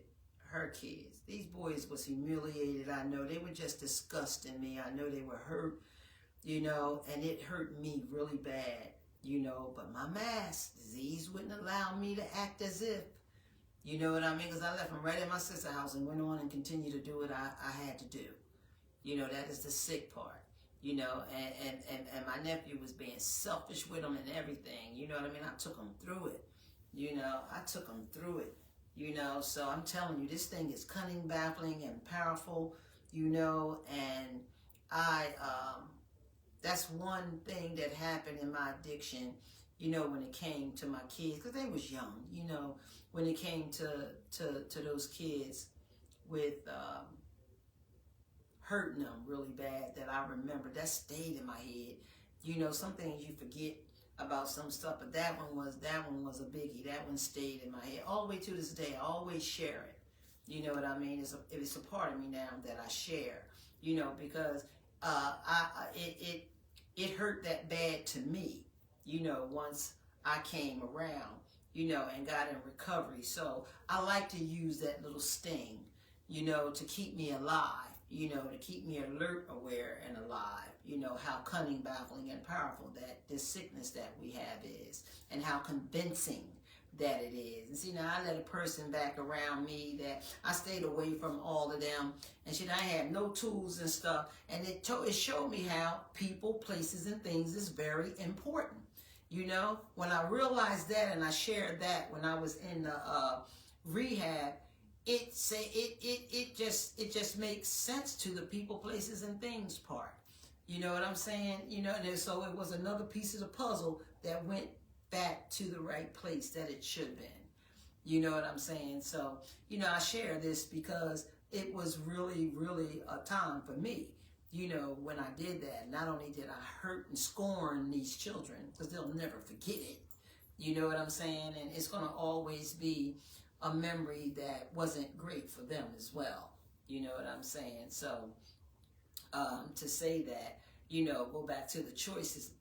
her kids. These boys was humiliated, I know. They were just disgusting me. I know they were hurt, you know, and it hurt me really bad, you know, but my mask disease wouldn't allow me to act as if. You know what I mean? Because I left him right at my sister's house and went on and continued to do what I had to do. You know, that is the sick part. You know, and my nephew was being selfish with him and everything. You know what I mean? I took him through it. You know, I took him through it. You know, so I'm telling you, this thing is cunning, baffling, and powerful. You know, and that's one thing that happened in my addiction. you know, when it came to my kids, because they was young, you know, when it came to those kids with hurting them really bad, that I remember, that stayed in my head. You know, some things you forget about some stuff, but that one was a biggie. That one stayed in my head all the way to this day. I always share it. You know what I mean? It's a part of me now that I share. You know, because it hurt that bad to me. You know, once I came around, you know, and got in recovery. So I like to use that little sting, you know, to keep me alive, you know, to keep me alert, aware, and alive. You know, how cunning, baffling, and powerful that this sickness that we have is, and how convincing that it is. And see, now I let a person back around me that I stayed away from all of them, and shit, I had no tools and stuff, and it showed me how people, places, and things is very important. You know, when I realized that, and I shared that when I was in the rehab, it just makes sense to the people, places, and things part. You know what I'm saying? You know, and so it was another piece of the puzzle that went back to the right place that it should have been. You know what I'm saying? So, you know, I share this because it was really, really a time for me. You know, when I did that, not only did I hurt and scorn these children, because they'll never forget it. You know what I'm saying? And it's going to always be a memory that wasn't great for them as well. You know what I'm saying? So, to say that, you know, go back to the choice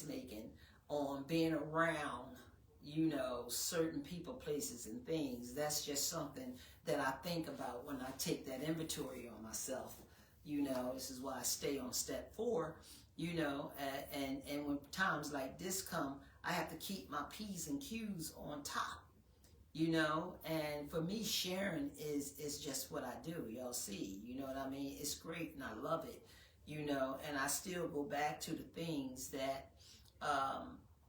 making on being around, you know, certain people, places, and things. That's just something that I think about when I take that inventory on myself. You know, this is why I stay on step 4, you know, and when times like this come, I have to keep my P's and Q's on top, you know, and for me, sharing is just what I do. Y'all see, you know what I mean? It's great and I love it, you know, and I still go back to the things that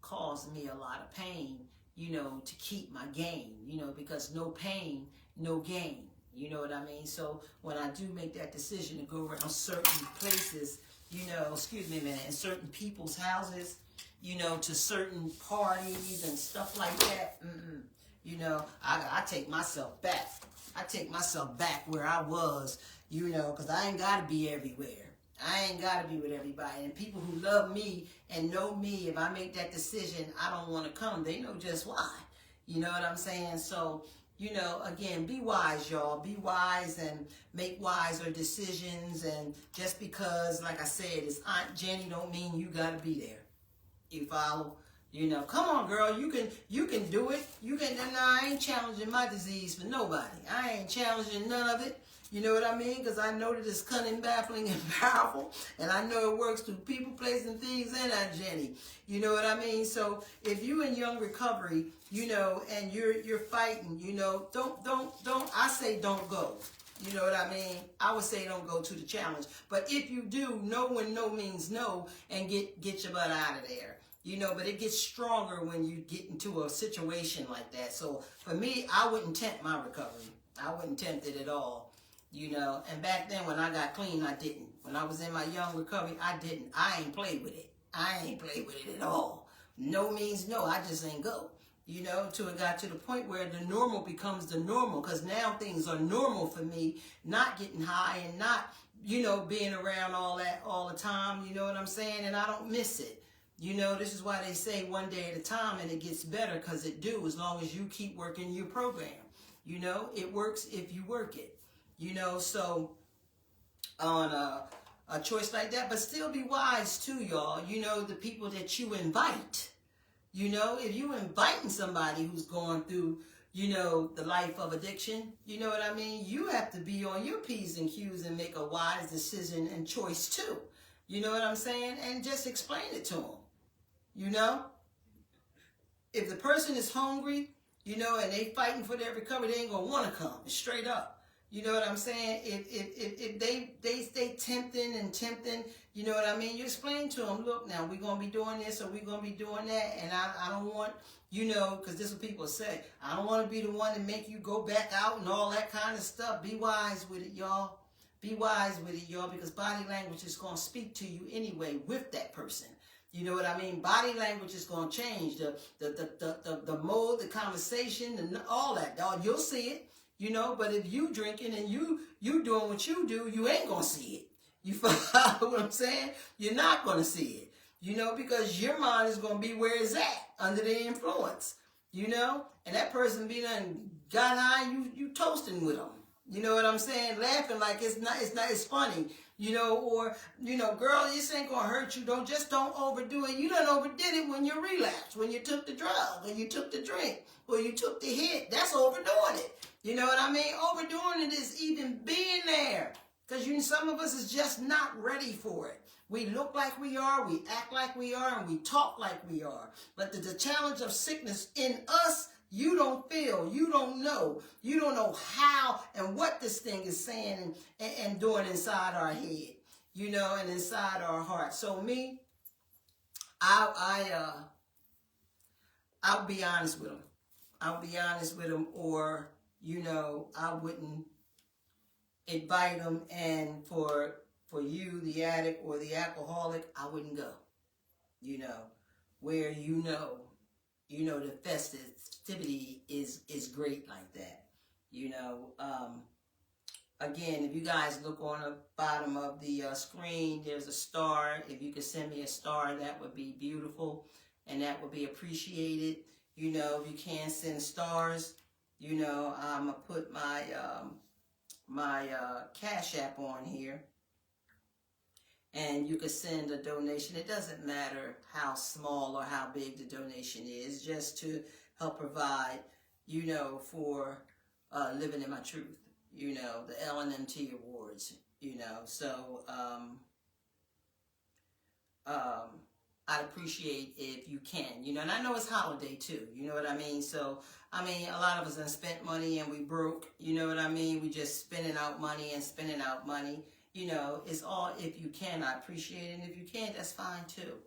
caused me a lot of pain, you know, to keep my gain, you know, because no pain, no gain. You know what I mean? So when I do make that decision to go around certain places, you know, excuse me, man, in certain people's houses, you know, to certain parties and stuff like that, you know, I take myself back. I take myself back where I was, you know, because I ain't got to be everywhere. I ain't got to be with everybody. And people who love me and know me, if I make that decision, I don't want to come. They know just why. You know what I'm saying? So, you know, again, be wise, y'all. Be wise and make wiser decisions. And just because, like I said, it's Aunt Jenny don't mean you got to be there. You follow? You know, come on, girl. You can do it. You can. No, I ain't challenging my disease for nobody. I ain't challenging none of it. You know what I mean? Because I know that it's cunning, baffling, and powerful. And I know it works through people, places, and things, and Aunt Jenny. You know what I mean? So if you in young recovery, you know, and you're fighting, you know, don't, I say don't go. You know what I mean? I would say don't go to the challenge. But if you do, know when no means no, and get your butt out of there. You know, but it gets stronger when you get into a situation like that. So for me, I wouldn't tempt my recovery. I wouldn't tempt it at all. You know, and back then when I got clean, I didn't. When I was in my young recovery, I didn't. I ain't played with it. I ain't played with it at all. No means no. I just ain't go. You know, till it got to the point where the normal becomes the normal. Because now things are normal for me, not getting high and not, you know, being around all that all the time. You know what I'm saying? And I don't miss it. You know, this is why they say one day at a time, and it gets better, because it do, as long as you keep working your program. You know, it works if you work it. You know, so on a choice like that, but still be wise too, y'all. You know, the people that you invite. You know, if you inviting somebody who's going through, you know, the life of addiction, you know what I mean? You have to be on your P's and Q's and make a wise decision and choice too. You know what I'm saying? And just explain it to them. You know, if the person is hungry, you know, and they fighting for their recovery, they ain't gonna want to come. Straight up. You know what I'm saying? If they stay tempting, you know what I mean? You explain to them, look, now we're going to be doing this or we're going to be doing that. And I don't want, you know, because this is what people say. I don't want to be the one to make you go back out and all that kind of stuff. Be wise with it, y'all. Be wise with it, y'all, because body language is going to speak to you anyway with that person. You know what I mean? Body language is going to change. The mode, the conversation, all that. You'll see it, you know. But if you drinking and you doing what you do, you ain't going to see it. You follow what I'm saying? You're not going to see it, you know, because your mind is going to be where it's at, under the influence, you know. And that person be done got high, you toasting with them. You know what I'm saying? Laughing like it's funny. You know, or, you know, girl, this ain't gonna hurt you. Don't overdo it. You done overdid it when you relapsed, when you took the drug, when you took the drink, or you took the hit. That's overdoing it. You know what I mean? Overdoing it is even being there. Because some of us is just not ready for it. We look like we are, we act like we are, and we talk like we are. But the challenge of sickness in us, you don't feel, you don't know how and what this thing is saying and doing inside our head, you know, and inside our heart. So me, I'll be honest with them. I'll be honest with them, or, you know, I wouldn't invite them. And for you, the addict or the alcoholic, I wouldn't go, you know, where the festivity is great like that, you know. Again, if you guys look on the bottom of the screen, there's a star. If you could send me a star, that would be beautiful, and that would be appreciated. You know, if you can send stars, you know, I'm gonna put my Cash App on here, and you could send a donation. It doesn't matter how small or how big the donation is, just to help provide, you know, for living in my truth, you know, the LNMT Awards, you know. So I'd appreciate if you can, you know. And I know it's holiday too, you know what I mean? So, I mean, a lot of us have spent money and we broke, you know what I mean? We just spending out money. You know, it's all, if you can, I appreciate it. And if you can't, that's fine too,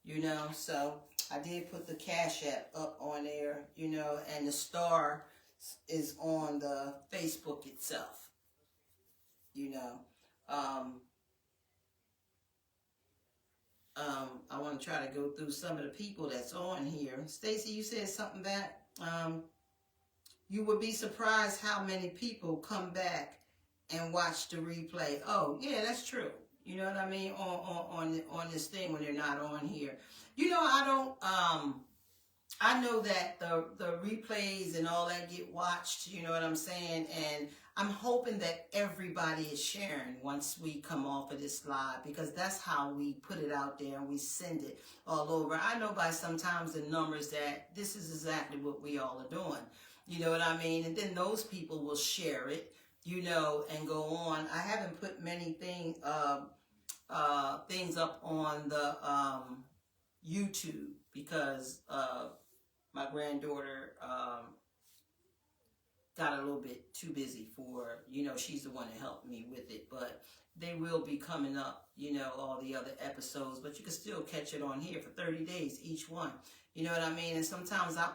you know. So I did put the Cash App up on there, you know, and the star is on the Facebook itself, you know. I want to try to go through some of the people that's on here. Stacy, you said something back. You would be surprised how many people come back and watch the replay. Oh, yeah, that's true. You know what I mean? On this thing when they're not on here. You know, I know that the replays and all that get watched, you know what I'm saying? And I'm hoping that everybody is sharing once we come off of this live, because that's how we put it out there and we send it all over. I know by sometimes the numbers that this is exactly what we all are doing. You know what I mean? And then those people will share it, you know, and go on. I haven't put many things up on the YouTube because my granddaughter got a little bit too busy for, you know, she's the one that helped me with it. But they will be coming up, you know, all the other episodes. But you can still catch it on here for 30 days, each one. You know what I mean? And sometimes I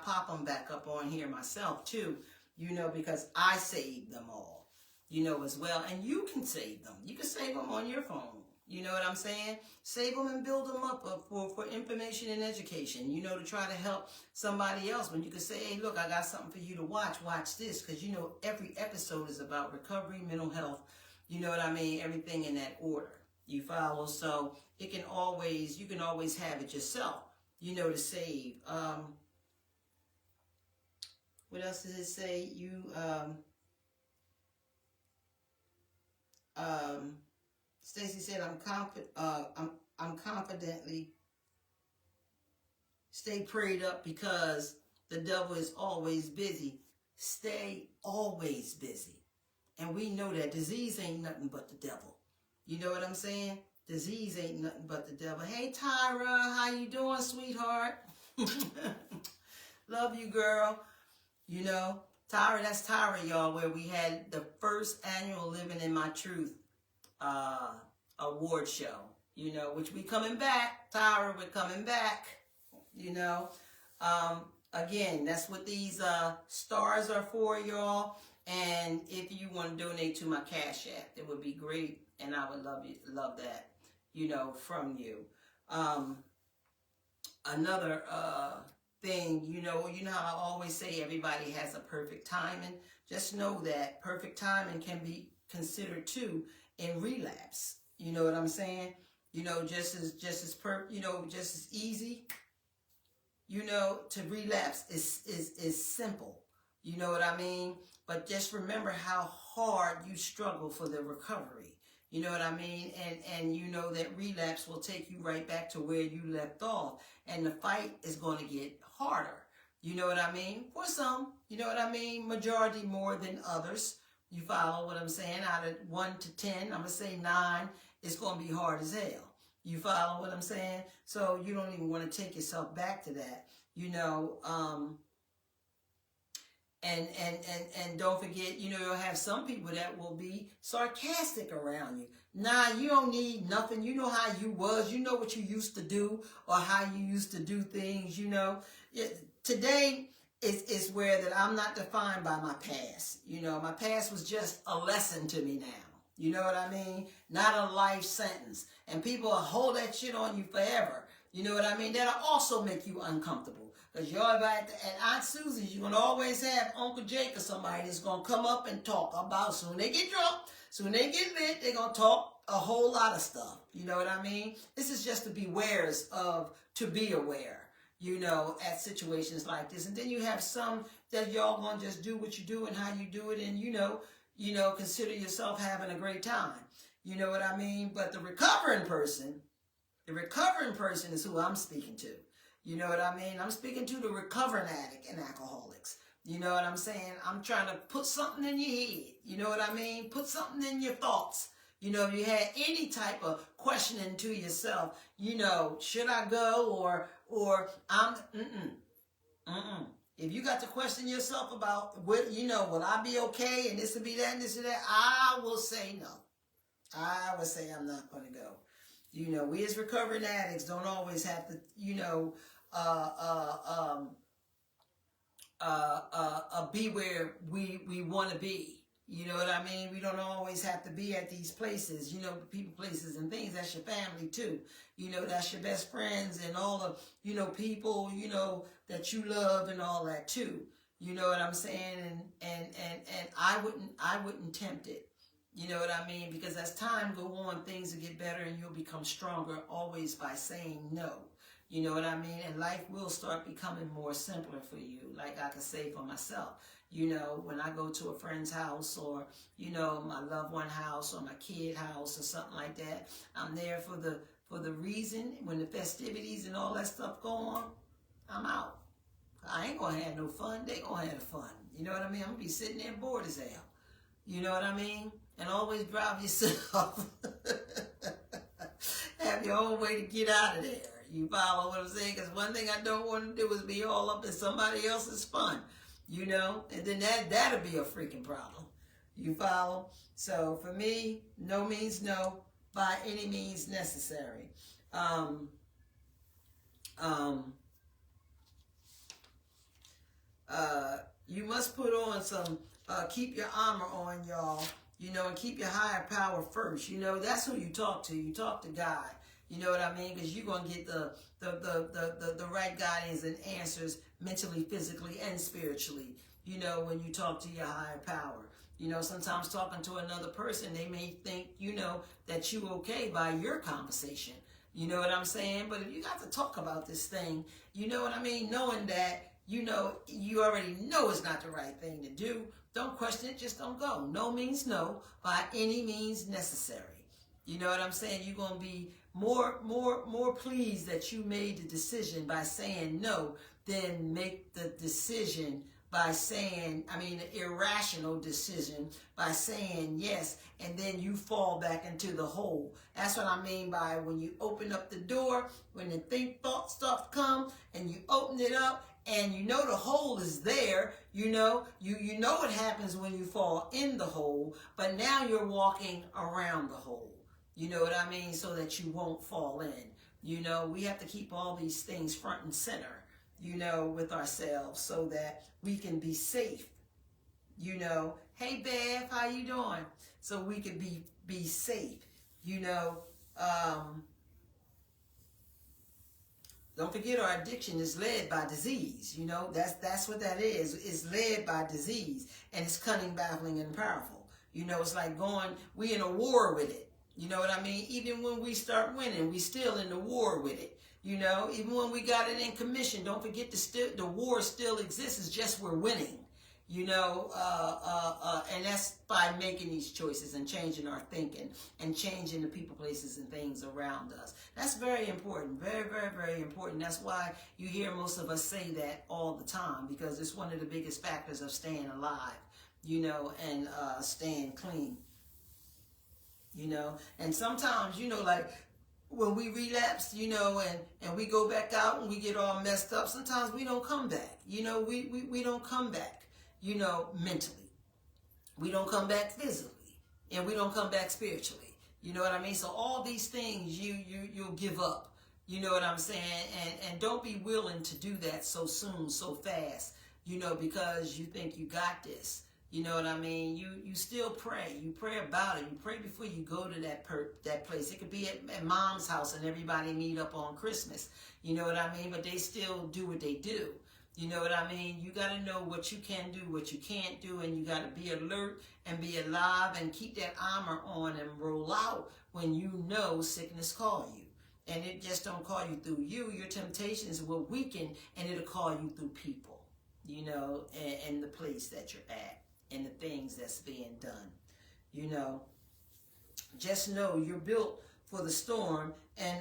pop them back up on here myself too, you know, because I saved them all, you know, as well. And you can save them. You can save them on your phone. You know what I'm saying? Save them and build them up for information and education, you know, to try to help somebody else. When you can say, hey, look, I got something for you to watch this. Because, you know, every episode is about recovery, mental health, you know what I mean? Everything in that order. You follow? So you can always have it yourself, you know, to save. What else does it say? Stacy said, I'm confidently stay prayed up because the devil is always busy. Stay always busy. And we know that disease ain't nothing but the devil. You know what I'm saying? Disease ain't nothing but the devil. Hey, Tyra, how you doing, sweetheart? Love you, girl. You know, Tyra, that's Tyra, y'all, where we had the first annual Living in My Truth award show, you know, which we coming back. Tyra, we're coming back, you know. Again, that's what these stars are for, y'all. And if you want to donate to my Cash App, it would be great, and I would love that, you know, from you. Um, another thing, you know how I always say everybody has a perfect timing. Just know that perfect timing can be considered too in relapse. You know what I'm saying? Just as easy, to relapse is simple. You know what I mean? But just remember how hard you struggle for the recovery. You know what I mean? And you know that relapse will take you right back to where you left off. And the fight is going to get harder. You know what I mean? For some, you know what I mean? Majority more than others. You follow what I'm saying? Out of 1 to 10, I'm going to say 9, it's going to be hard as hell. You follow what I'm saying? So you don't even want to take yourself back to that. And don't forget, you'll have some people that will be sarcastic around you. Nah, you don't need nothing. You know how you was. You know what you used to do or how you used to do things, Today is where that I'm not defined by my past. My past was just a lesson to me now. You know what I mean? Not a life sentence. And people will hold that shit on you forever. You know what I mean? That'll also make you uncomfortable. Because you're at Aunt Susie's, you're going to always have Uncle Jake or somebody that's going to come up and talk about, soon they get drunk, soon they get lit, they're going to talk a whole lot of stuff. You know what I mean? This is just to be aware, at situations like this. And then you have some that y'all going to just do what you do and how you do it and, consider yourself having a great time. You know what I mean? But the recovering person is who I'm speaking to. You know what I mean? I'm speaking to the recovering addict and alcoholics. You know what I'm saying? I'm trying to put something in your head. You know what I mean? Put something in your thoughts. If you had any type of questioning to yourself, should I go or I'm, If you got to question yourself about what, will I be okay and this will be that and this and that, I will say no. I would say I'm not going to go. We as recovering addicts don't always have to, be where we want to be. You know what I mean? We don't always have to be at these places, people, places, and things. That's your family too. That's your best friends and all the, people, that you love and all that too. You know what I'm saying? And I wouldn't tempt it. You know what I mean? Because as time go on, things will get better and you'll become stronger always by saying no. You know what I mean? And life will start becoming more simpler for you. Like I can say for myself, when I go to a friend's house or, my loved one house or my kid house or something like that, I'm there for the reason when the festivities and all that stuff go on, I'm out. I ain't going to have no fun. They going to have fun. You know what I mean? I'm going to be sitting there bored as hell. You know what I mean? And always drive yourself. Have your own way to get out of there. You follow what I'm saying? Because one thing I don't want to do is be all up in somebody else's fun. And then that'll be a freaking problem. You follow? So for me, no means no by any means necessary. You must put on some, keep your armor on, y'all, and keep your higher power first. That's who you talk to. You talk to God. You know what I mean? Because you're going to get the right guidance and answers mentally, physically, and spiritually, when you talk to your higher power. Sometimes talking to another person, they may think, that you okay by your conversation. You know what I'm saying? But if you got to talk about this thing, you know what I mean? Knowing that, you already know it's not the right thing to do. Don't question it, just don't go. No means no by any means necessary. You know what I'm saying? You're going to be more pleased that you made the decision by saying no than make the decision by saying, the irrational decision by saying yes, and then you fall back into the hole. That's what I mean by when you open up the door, when the thought stuff come, and you open it up, and the hole is there, you know what happens when you fall in the hole, but now you're walking around the hole. You know what I mean? So that you won't fall in. We have to keep all these things front and center, with ourselves so that we can be safe. Hey, Bev, how you doing? So we can be safe, Don't forget our addiction is led by disease. You know, that's what that is. It's led by disease, and it's cunning, baffling, and powerful. You know, it's like we in a war with it. You know what I mean? Even when we start winning, we still in the war with it. You know, even when we got it in commission, don't forget the war still exists. It's just we're winning. You know, and that's by making these choices and changing our thinking and changing the people, places, and things around us. That's very important. Very, very, very important. That's why you hear most of us say that all the time, because it's one of the biggest factors of staying alive, you know, and staying clean. You know, and sometimes, you know, like when we relapse, you know, and we go back out and we get all messed up, sometimes we don't come back. You know, we don't come back, you know, mentally. We don't come back physically, and we don't come back spiritually. You know what I mean? So all these things you'll give up. You know what I'm saying? And don't be willing to do that so soon, so fast, you know, because you think you got this. You know what I mean? You still pray. You pray about it. You pray before you go to that place. It could be at mom's house and everybody meet up on Christmas. You know what I mean? But they still do what they do. You know what I mean? You got to know what you can do, what you can't do, and you got to be alert and be alive and keep that armor on and roll out when you know sickness call you. And it just don't call you through you. Your temptations will weaken, and it'll call you through people, you know, and the place that you're at and the things that's being done. You know, just know you're built for the storm, and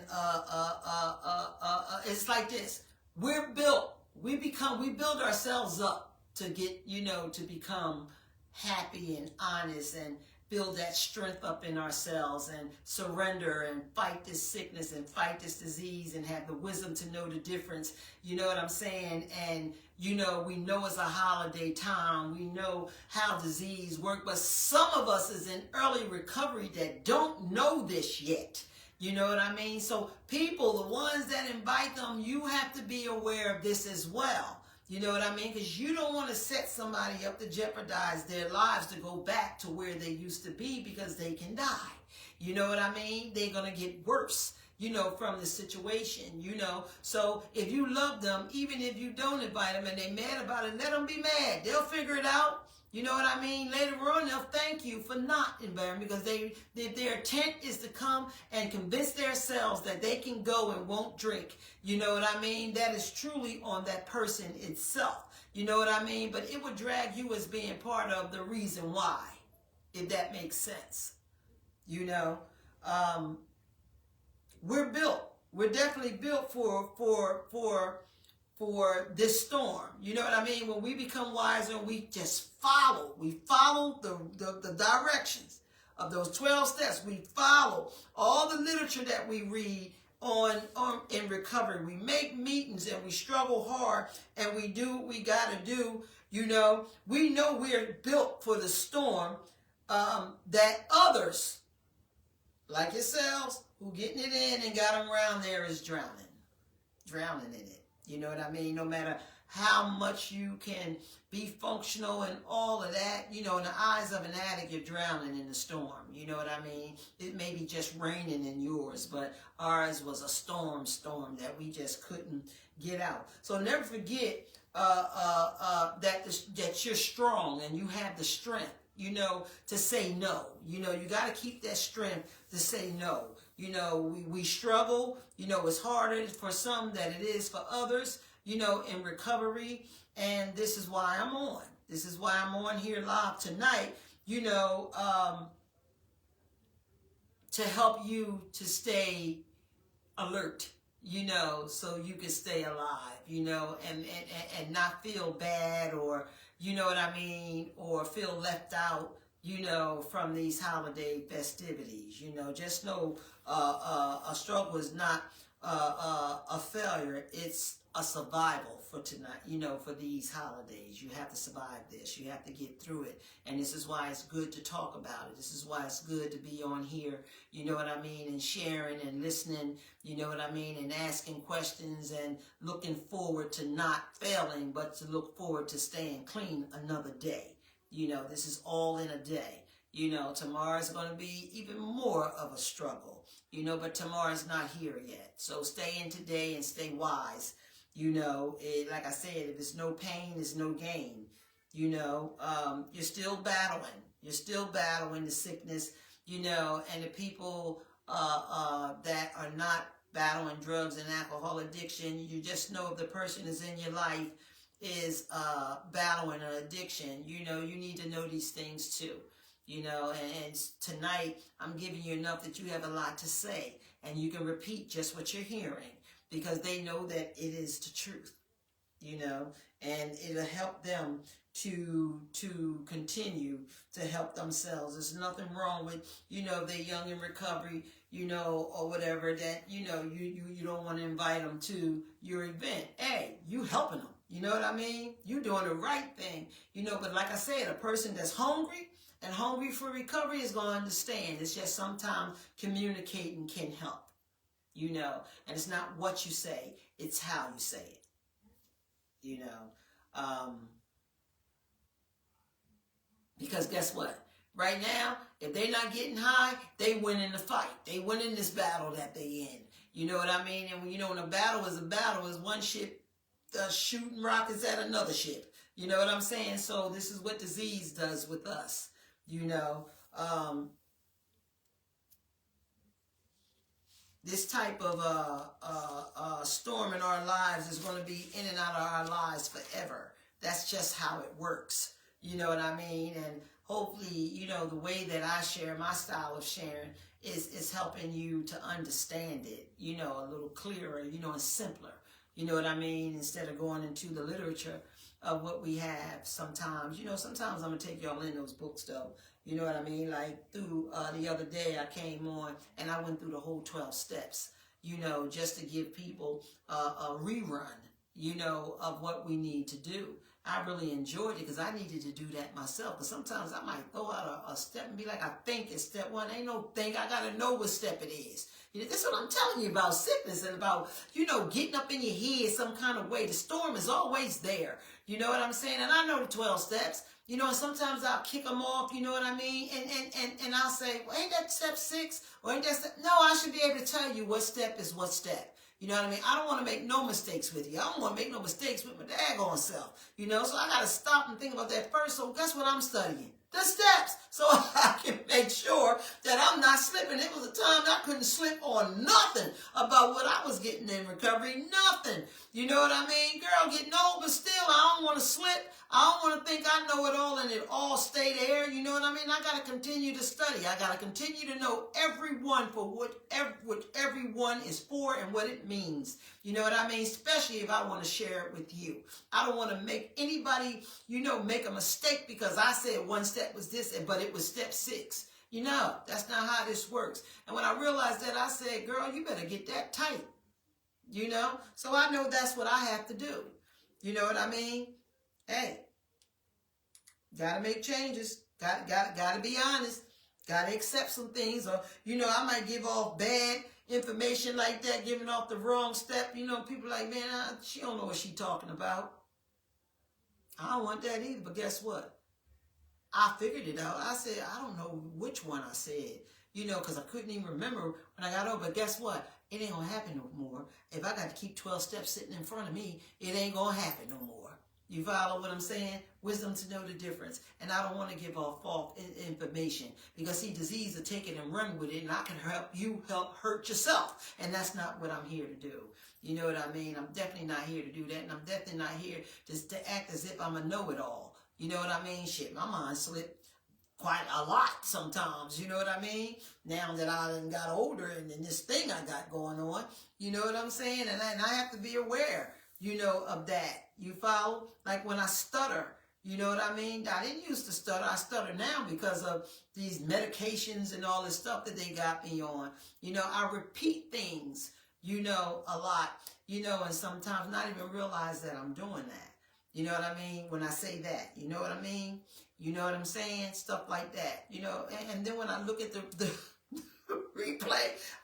it's like this. We're built. We build ourselves up to get, you know, to become happy and honest and build that strength up in ourselves and surrender and fight this sickness and fight this disease and have the wisdom to know the difference. You know what I'm saying? And, you know, we know it's a holiday time. We know how disease works, but some of us is in early recovery that don't know this yet. You know what I mean? So people, the ones that invite them, you have to be aware of this as well. You know what I mean? Because you don't want to set somebody up to jeopardize their lives to go back to where they used to be, because they can die. You know what I mean? They're going to get worse, you know, from the situation, you know. So if you love them, even if you don't invite them and they're mad about it, let them be mad. They'll figure it out. You know what I mean? Later on, they'll thank you for not inviting, because their intent is to come and convince themselves that they can go and won't drink. You know what I mean? That is truly on that person itself. You know what I mean? But it would drag you as being part of the reason why, if that makes sense. You know, we're built. We're definitely built for this storm. You know what I mean? When we become wiser, we just follow. We follow the directions of those 12 steps. We follow all the literature that we read on in recovery. We make meetings and we struggle hard and we do what we got to do. You know, we know we're built for the storm that others, like yourselves, who getting it in and got them around there, is drowning in it. You know what I mean? No matter how much you can be functional and all of that, you know, in the eyes of an addict, you're drowning in the storm. You know what I mean? It may be just raining in yours, but ours was a storm that we just couldn't get out. So never forget that you're strong and you have the strength, you know, to say no. You know, you got to keep that strength to say no. You know, we struggle. You know, it's harder for some than it is for others, you know, in recovery. And this is why I'm on. This is why I'm on here live tonight, you know, to help you to stay alert, you know, so you can stay alive, you know, and not feel bad, or, you know what I mean, or feel left out, you know, from these holiday festivities. You know, just know a struggle is not a failure. It's a survival for tonight, you know, for these holidays. You have to survive this. You have to get through it. And this is why it's good to talk about it. This is why it's good to be on here, you know what I mean, and sharing and listening, you know what I mean, and asking questions and looking forward to not failing, but to look forward to staying clean another day. You know, this is all in a day. You know, tomorrow's going to be even more of a struggle, you know, but tomorrow's not here yet. So stay in today and stay wise. You know, like I said, if it's no pain, it's no gain. You know, you're still battling. You're still battling the sickness, you know, and the people that are not battling drugs and alcohol addiction, you just know if the person is in your life is battling an addiction, you know, you need to know these things too. You know, and tonight I'm giving you enough that you have a lot to say and you can repeat just what you're hearing because they know that it is the truth, you know, and it'll help them to continue to help themselves. There's nothing wrong with, you know, they're young in recovery, you know, or whatever, that, you know, you don't want to invite them to your event. Hey, you helping them. You know what I mean? You doing the right thing, you know, but like I said, a person that's hungry and hungry for recovery is going to understand. It's just sometimes communicating can help, you know, and it's not what you say, it's how you say it, you know. Because guess what? Right now, if they're not getting high, they win in the fight. They win in this battle that they in. You know what I mean? And when, you know, when a battle is one ship shooting rockets at another ship. You know what I'm saying? So this is what disease does with us. You know, this type of storm in our lives is going to be in and out of our lives forever. That's just how it works. You know what I mean? And hopefully, you know, the way that I share, my style of sharing is helping you to understand it, you know, a little clearer, you know, and simpler. You know what I mean? Instead of going into the literature of what we have sometimes, you know, sometimes I'm going to take y'all in those books though. You know what I mean? Like through the other day I came on and I went through the whole 12 steps, you know, just to give people a rerun, you know, of what we need to do. I really enjoyed it because I needed to do that myself. Because sometimes I might throw out a step and be like, I think it's step one. Ain't no think. I got to know what step it is. You know, this is what I'm telling you about sickness and about, you know, getting up in your head some kind of way. The storm is always there. You know what I'm saying? And I know the 12 steps. You know, and sometimes I'll kick them off, you know what I mean? And I'll say, well, ain't that step 6? Or ain't that step? No, I should be able to tell you what step is what step. You know what I mean? I don't want to make no mistakes with you. I don't want to make no mistakes with my daggone self. You know, so I got to stop and think about that first. So guess what I'm studying? The steps. So I can make sure that I'm not slipping. It was a time I couldn't slip on nothing about what I was getting in recovery. Nothing. You know what I mean? Girl, getting old, but still I don't want to slip. I don't want to think I know it all and it all stay there. You know what I mean? I got to continue to study. I got to continue to know everyone for what everyone is for and what it means. You know what I mean? Especially if I want to share it with you. I don't want to make anybody, you know, make a mistake because I said one step was this, but it was step 6. You know, that's not how this works. And when I realized that, I said, girl, you better get that tight. You know? So I know that's what I have to do. You know what I mean? Hey, gotta make changes. Gotta be honest. Gotta accept some things. Or, you know, I might give off bad information like that, giving off the wrong step. You know, people like, man, she don't know what she talking about. I don't want that either. But guess what? I figured it out. I said, I don't know which one I said. You know, because I couldn't even remember when I got over. But guess what? It ain't going to happen no more. If I got to keep 12 steps sitting in front of me, it ain't going to happen no more. You follow what I'm saying? Wisdom to know the difference. And I don't want to give off false information. Because, see, disease will take it and run with it. And I can help you help hurt yourself. And that's not what I'm here to do. You know what I mean? I'm definitely not here to do that. And I'm definitely not here to act as if I'm a know-it-all. You know what I mean? Shit, my mind slipped quite a lot sometimes, you know what I mean? Now that I done got older and this thing I got going on, you know what I'm saying? And I have to be aware, you know, of that. You follow? Like when I stutter, you know what I mean? I didn't used to stutter. I stutter now because of these medications and all this stuff that they got me on. You know, I repeat things, you know, a lot, you know, and sometimes not even realize that I'm doing that. You know what I mean? When I say that, you know what I mean? You know what I'm saying? Stuff like that, you know? And then when I look at the replay,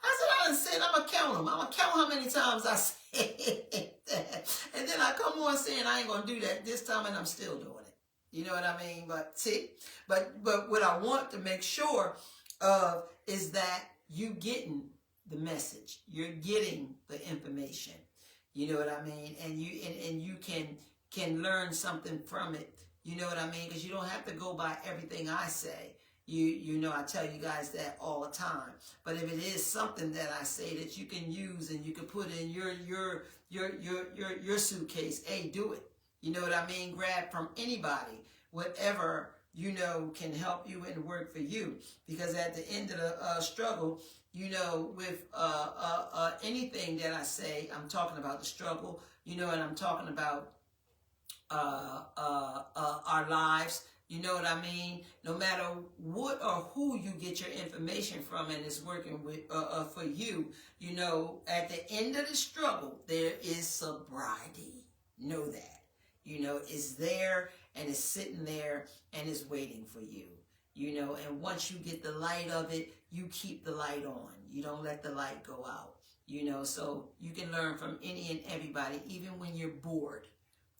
I said, I'm going to count them. I'm going to count how many times I said that. And then I come on saying I ain't going to do that this time, and I'm still doing it. You know what I mean? But see, but what I want to make sure of is that you getting the message. You're getting the information. You know what I mean? And you can learn something from it. You know what I mean? Because you don't have to go by everything I say. You know, I tell you guys that all the time. But if it is something that I say that you can use and you can put in your suitcase, hey, do it. You know what I mean? Grab from anybody, whatever, you know, can help you and work for you. Because at the end of the struggle, you know, with anything that I say, I'm talking about the struggle, you know, and I'm talking about our lives. You know what I mean? No matter what or who you get your information from and it's working with for you, you know, at the end of the struggle, there is sobriety. Know that. You know, it's there and it's sitting there and it's waiting for you. You know, and once you get the light of it, you keep the light on. You don't let the light go out. You know, so you can learn from any and everybody, even when you're bored.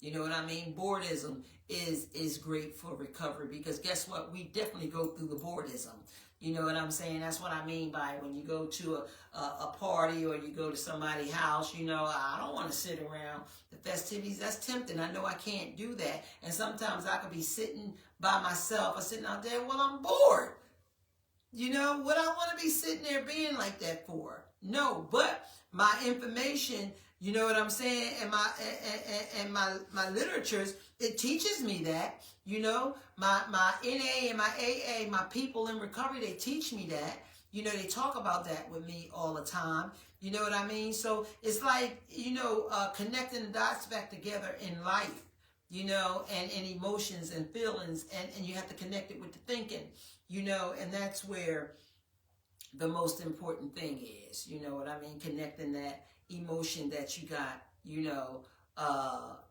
You know what I mean? Boredism is great for recovery because guess what? We definitely go through the boredism. You know what I'm saying? That's what I mean by when you go to a party or you go to somebody's house, you know, I don't want to sit around the festivities. That's tempting. I know I can't do that. And sometimes I could be sitting by myself or sitting out there, well, I'm bored. You know, what I want to be sitting there being like that for? No, but my information, you know what I'm saying, and my literatures, it teaches me that, you know, my NA and my AA, my people in recovery, they teach me that. You know, they talk about that with me all the time. You know what I mean? So it's like, you know, connecting the dots back together in life, you know, and emotions and feelings, and you have to connect it with the thinking, you know, and that's where the most important thing is, you know what I mean? Connecting that emotion that you got, you know,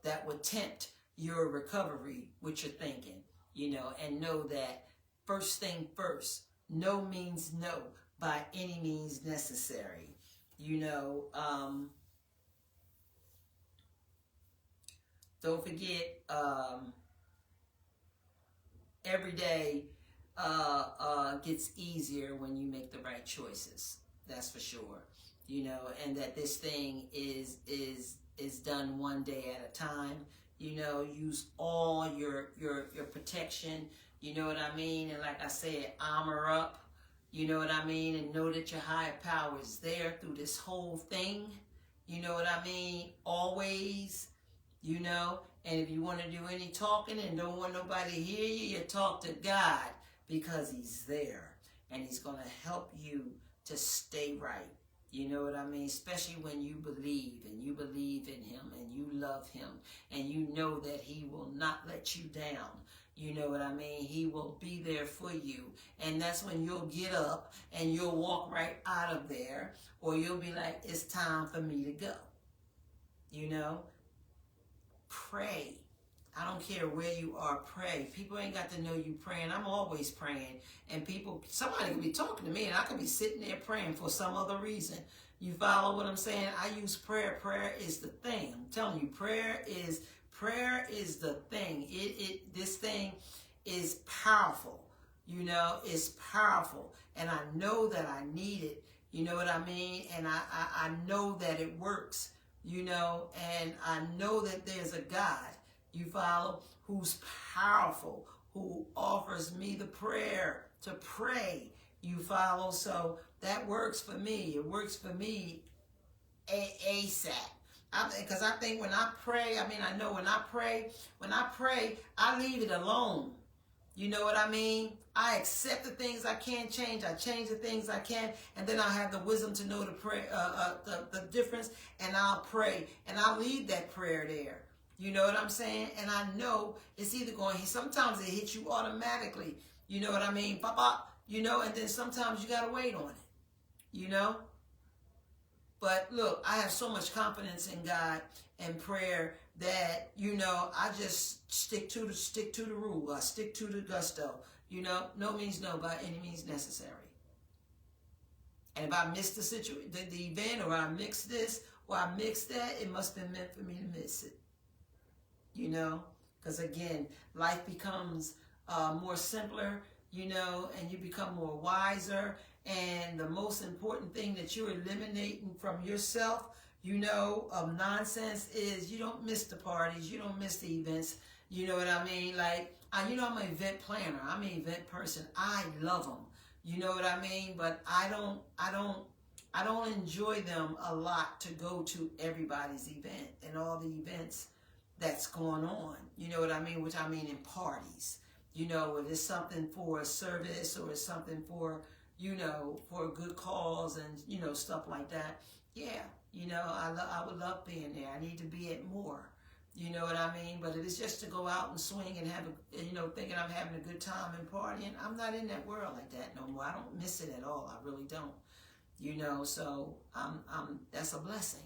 that would tempt your recovery with your thinking, you know, and know that first thing first, no means no by any means necessary, you know. Don't forget, every day gets easier when you make the right choices. That's for sure. You know, and that this thing is done one day at a time. You know, use all your protection. You know what I mean? And like I said, armor up. You know what I mean? And know that your higher power is there through this whole thing. You know what I mean? Always. You know, and if you want to do any talking and don't want nobody to hear you, you talk to God because He's there and He's going to help you to stay right. You know what I mean? Especially when you believe and you believe in Him and you love Him and you know that He will not let you down. You know what I mean? He will be there for you. And that's when you'll get up and you'll walk right out of there, or you'll be like, it's time for me to go. You know? Pray. I don't care where you are, pray. People ain't got to know you praying. I'm always praying. And somebody can be talking to me and I can be sitting there praying for some other reason. You follow what I'm saying? I use prayer. Prayer is the thing. I'm telling you, prayer is the thing. This thing is powerful. You know, it's powerful. And I know that I need it. You know what I mean? And I know that it works. You know, and I know that there's a God, you follow, who's powerful, who offers me the prayer to pray, you follow. So that works for me. It works for me ASAP. Because I think when I pray, I know when I pray, I leave it alone. You know what I mean? I accept the things I can't change. I change the things I can. And then I have the wisdom to know the difference. And I'll pray. And I'll leave that prayer there. You know what I'm saying? And I know it's either going, sometimes it hits you automatically. You know what I mean? Pop, you know, and then sometimes you got to wait on it. You know? But look, I have so much confidence in God and prayer that, you know, I just stick to the rule. I stick to the gusto. You know, no means no by any means necessary. And if I miss the event, or I mix this, or I mix that, it must have been meant for me to miss it. You know, Because again, life becomes more simpler, you know, and you become more wiser. And the most important thing that you're eliminating from yourself, you know, of nonsense is you don't miss the parties, you don't miss the events. You know what I mean? Like, you know, I'm an event planner. I'm an event person. I love them. You know what I mean? But I don't enjoy them a lot to go to everybody's event and all the events that's going on. You know what I mean? Which I mean in parties. You know, if it's something for a service or it's something for, you know, for a good cause and, you know, stuff like that. Yeah, you know, I would love being there. I need to be at more. You know what I mean? But if it's just to go out and swing and have a, you know, thinking I'm having a good time and partying, I'm not in that world like that no more. I don't miss it at all. I really don't. You know, so that's a blessing.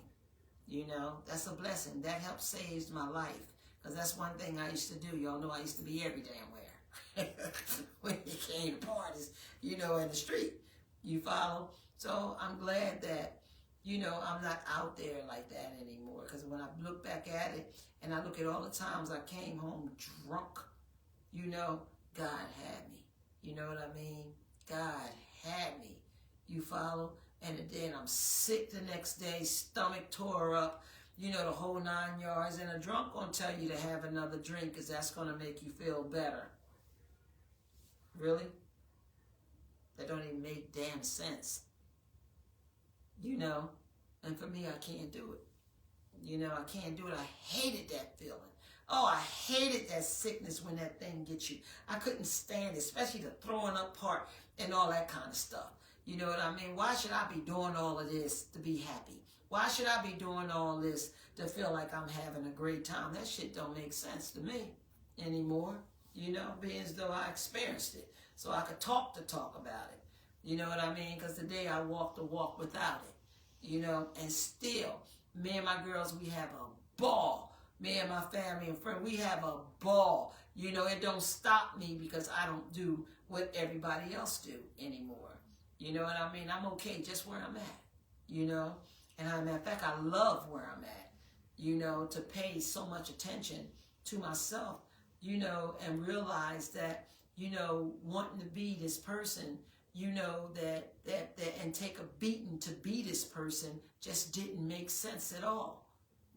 You know, that's a blessing. That helps saves my life. Because that's one thing I used to do. Y'all know I used to be every damn where. When it came to parties, you know, in the street. You follow? So I'm glad that, you know, I'm not out there like that anymore. Because when I look back at it, and I look at all the times I came home drunk, you know, God had me. You know what I mean? God had me. You follow? And then I'm sick the next day, stomach tore up, you know, the whole 9 yards. And a drunk gonna tell you to have another drink because that's gonna make you feel better. Really? That don't even make damn sense. You know? And for me, I can't do it. You know, I can't do it. I hated that feeling. Oh, I hated that sickness when that thing gets you. I couldn't stand it, especially the throwing up part and all that kind of stuff. You know what I mean? Why should I be doing all of this to be happy? Why should I be doing all this to feel like I'm having a great time? That shit don't make sense to me anymore. You know, being as though I experienced it. So I could talk the talk about it. You know what I mean? Because today I walked the walk without it. You know, and still, me and my girls, we have a ball. Me and my family and friends, we have a ball. You know, it don't stop me because I don't do what everybody else do anymore. You know what I mean? I'm okay just where I'm at, you know? And in fact, I love where I'm at, you know, to pay so much attention to myself, you know, and realize that, you know, wanting to be this person, you know, that and take a beating to be this person just didn't make sense at all,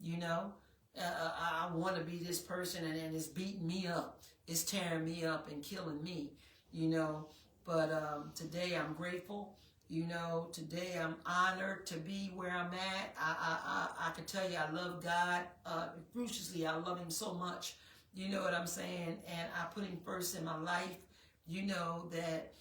you know? I want to be this person and it's beating me up. It's tearing me up and killing me, you know? But today I'm grateful. You know, today I'm honored to be where I'm at. I can tell you I love God. Cruciously, I love him so much. You know what I'm saying? And I put him first in my life. You know that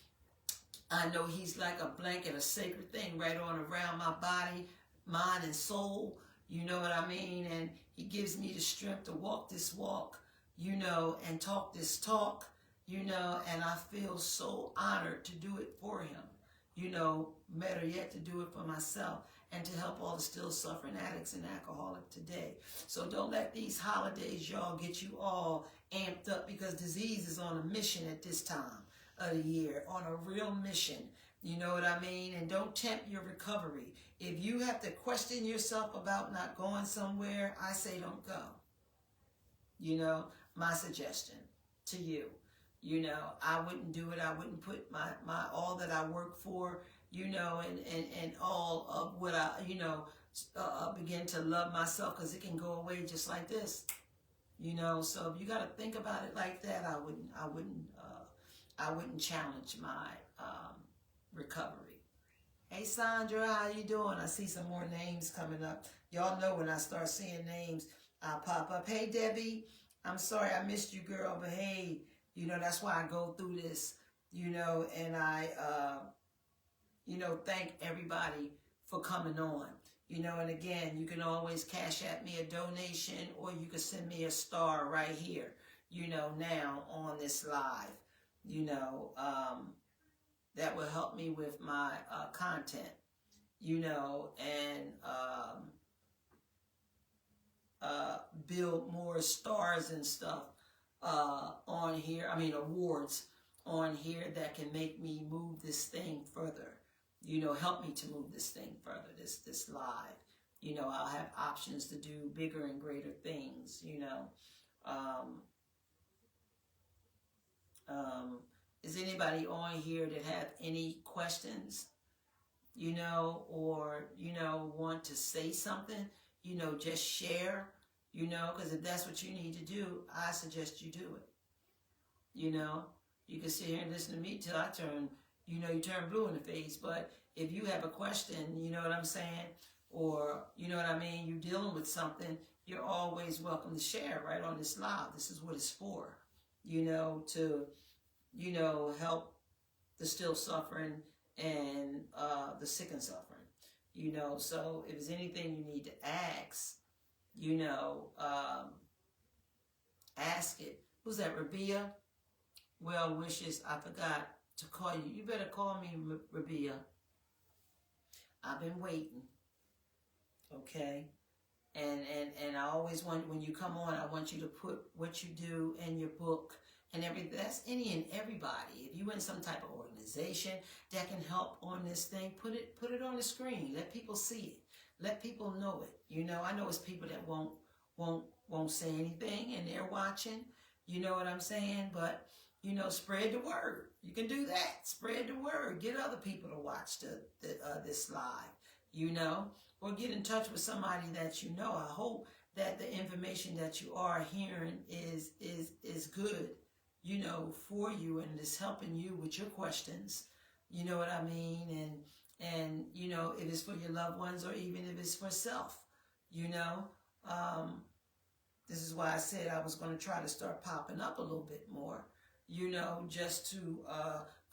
I know he's like a blanket, a sacred thing right on around my body, mind, and soul. You know what I mean? And he gives me the strength to walk this walk, you know, and talk this talk. You know, and I feel so honored to do it for him. You know, better yet, to do it for myself and to help all the still suffering addicts and alcoholics today. So don't let these holidays, y'all, get you all amped up because disease is on a mission at this time of the year, on a real mission. You know what I mean? And don't tempt your recovery. If you have to question yourself about not going somewhere, I say don't go. You know, my suggestion to you. You know, I wouldn't do it. I wouldn't put my all that I work for, you know, and all of what I, you know, begin to love myself because it can go away just like this, you know. So if you got to think about it like that, I wouldn't challenge my recovery. Hey Sandra, how you doing? I see some more names coming up. Y'all know when I start seeing names, I'll pop up. Hey Debbie, I'm sorry I missed you, girl, but hey. You know, that's why I go through this, you know, and I, you know, thank everybody for coming on. You know, and again, you can always cash at me a donation or you can send me a star right here, you know, now on this live, you know, that will help me with my content, you know, and build more stars and stuff. On here, I mean awards on here that can make me move this thing further, you know, help me to move this thing further, this live. You know, I'll have options to do bigger and greater things, you know. Is anybody on here that have any questions, or, want to say something, just share, because if that's what you need to do, I suggest you do it. You can sit here and listen to me till I turn, you turn blue in the face. But if you have a question, you know what I'm saying? Or, you know what I mean? You're dealing with something, you're always welcome to share right on this live. This is what it's for, to, help the still suffering and the sick and suffering. So if there's anything you need to ask, ask it. Who's that, Rabia? Well wishes, I forgot to call you. You better call me, Rabia. I've been waiting. Okay? And I always want, when you come on, I want you to put what you do in your book and everything. That's any and everybody. If you're in some type of organization that can help on this thing, put it on the screen. Let people see it. Let people know it. I know it's people that won't say anything and they're watching. You know what I'm saying? But spread the word. You can do that. Spread the word. Get other people to watch this live, or get in touch with somebody that I hope that the information that you are hearing is good, for you and is helping you with your questions. You know what I mean? And if it's for your loved ones or even if it's for self, this is why I said I was going to try to start popping up a little bit more. Just to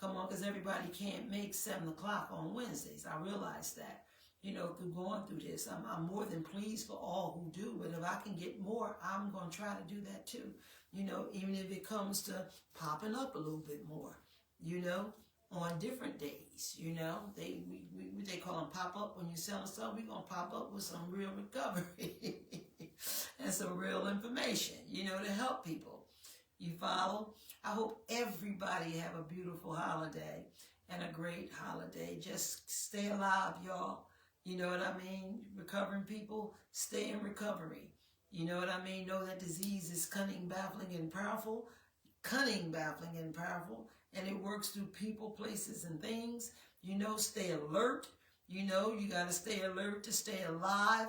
come on, because everybody can't make 7 o'clock on Wednesdays. I realize that, through going through this. I'm more than pleased for all who do, but if I can get more, I'm going to try to do that too. Even if it comes to popping up a little bit more, on different days, they call them pop up when you're selling stuff. We're going to pop up with some real recovery and some real information, to help people. You follow? I hope everybody have a beautiful holiday and a great holiday. Just stay alive, y'all. You know what I mean? Recovering people, stay in recovery. You know what I mean? Know that disease is cunning, baffling, and powerful. Cunning, baffling, and powerful. And it works through people, places, and things. Stay alert. You got to stay alert to stay alive.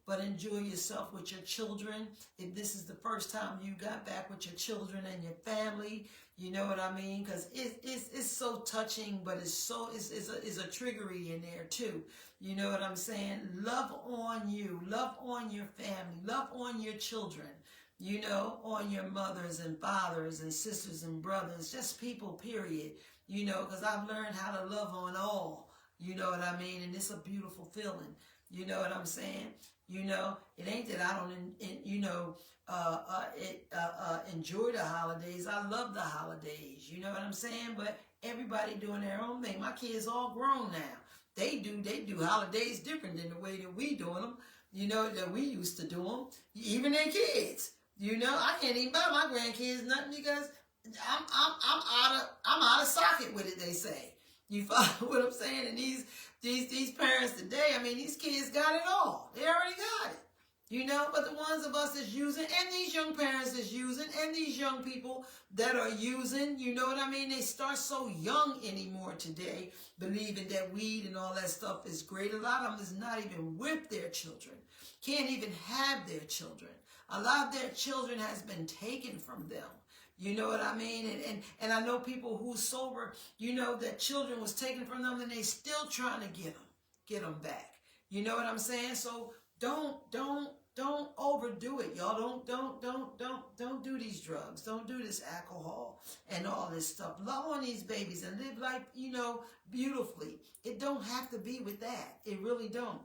But enjoy yourself with your children. If this is the first time you got back with your children and your family, you know what I mean? Because it's so touching, but it's a triggery in there too. You know what I'm saying? Love on you. Love on your family. Love on your children. On your mothers and fathers and sisters and brothers. Just people, period. Because I've learned how to love on all. You know what I mean? And it's a beautiful feeling. You know what I'm saying? It ain't that I don't, enjoy the holidays. I love the holidays. You know what I'm saying? But everybody doing their own thing. My kids all grown now. They do holidays different than the way that we doing them. That we used to do them. Even their kids. I can't even buy my grandkids nothing because I'm out of socket with it. They say. You follow what I'm saying? And these parents today, I mean, these kids got it all. They already got it. But the ones of us that's using, and these young parents that's using, and these young people that are using, you know what I mean? They start so young anymore today, believing that weed and all that stuff is great. A lot of them is not even with their children. Can't even have their children. A lot of their children has been taken from them. You know what I mean? And I know people who's sober, that children was taken from them and they still trying to get them back. You know what I'm saying? So don't overdo it, y'all. Don't do these drugs. Don't do this alcohol and all this stuff. Love on these babies and live life, beautifully. It don't have to be with that. It really don't.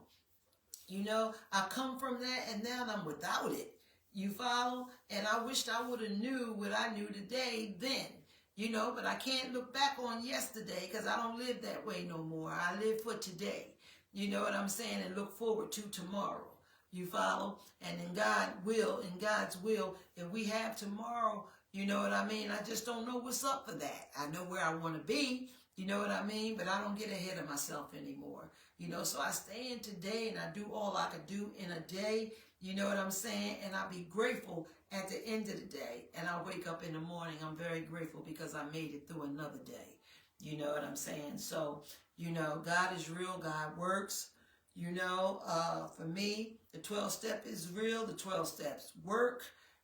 I come from that and now I'm without it. You follow? And I wished I would have knew what I knew today then. But I can't look back on yesterday because I don't live that way no more. I live for today. You know what I'm saying? And look forward to tomorrow. You follow? And in God's will, if we have tomorrow, you know what I mean? I just don't know what's up for that. I know where I want to be. You know what I mean? But I don't get ahead of myself anymore. So I stay in today and I do all I could do in a day. You know what I'm saying? And I'll be grateful at the end of the day. And I wake up in the morning, I'm very grateful because I made it through another day. You know what I'm saying? So, you know, God is real. God works. You know, for me, the 12 step is real. The 12 steps work.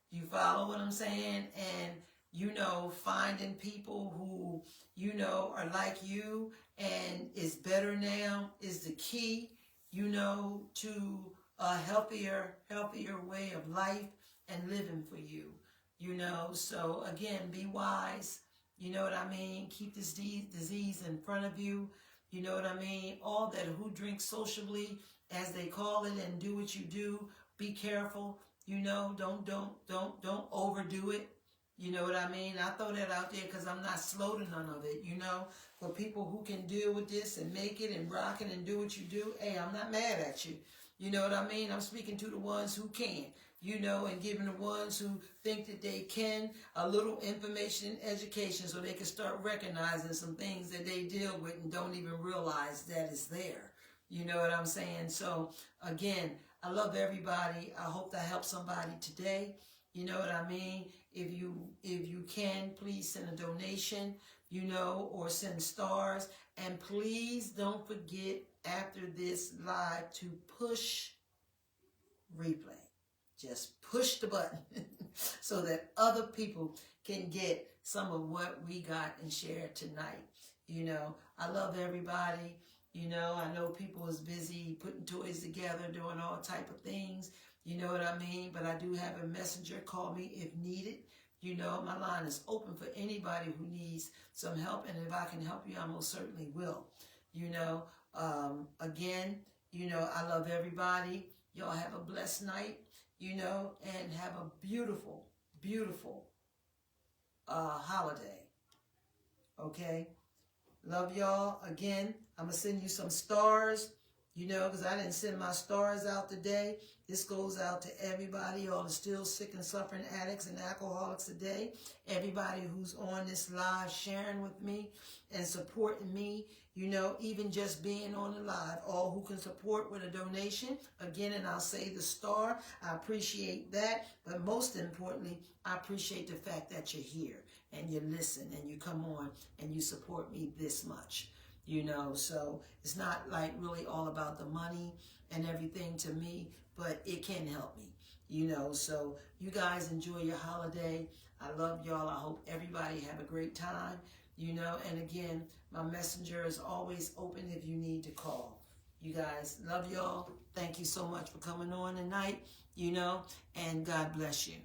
You follow what I'm saying? And, you know, finding people who, you know, are like you and is better now is the key, you know, to a healthier way of life and living for you, you know. So again, be wise, you know what I mean? Keep this disease in front of you, you know what I mean? All that who drink sociably, as they call it, and do what you do, be careful, you know, don't overdo it. You know what I mean? I throw that out there because I'm not slow to none of it, you know. For people who can deal with this and make it and rock it and do what you do, hey, I'm not mad at you. You know what I mean? I'm speaking to the ones who can, you know, and giving the ones who think that they can a little information and education so they can start recognizing some things that they deal with and don't even realize that it's there. You know what I'm saying? So, again, I love everybody. I hope that helped somebody today. You know what I mean? If you can, please send a donation, you know, or send stars. And please don't forget after this live to push replay. Just push the button so that other people can get some of what we got and shared tonight. You know, I love everybody. You know, I know people is busy putting toys together, doing all type of things. You know what I mean? But I do have a messenger. Call me if needed. You know, my line is open for anybody who needs some help. And if I can help you, I most certainly will. You know, again, you know, I love everybody. Y'all have a blessed night, you know, and have a beautiful, beautiful holiday. Okay? Love y'all. Again, I'm going to send you some stars, you know, because I didn't send my stars out today. This goes out to everybody, all the still sick and suffering addicts and alcoholics today. Everybody who's on this live sharing with me and supporting me, you know, even just being on the live. All who can support with a donation. Again, and I'll say the star. I appreciate that. But most importantly, I appreciate the fact that you're here and you listen and you come on and you support me this much. You know, so it's not like really all about the money and everything to me, but it can help me, you know. So you guys enjoy your holiday. I love y'all. I hope everybody have a great time, you know. And again, my messenger is always open if you need to call. You guys, love y'all. Thank you so much for coming on tonight, you know, and God bless you.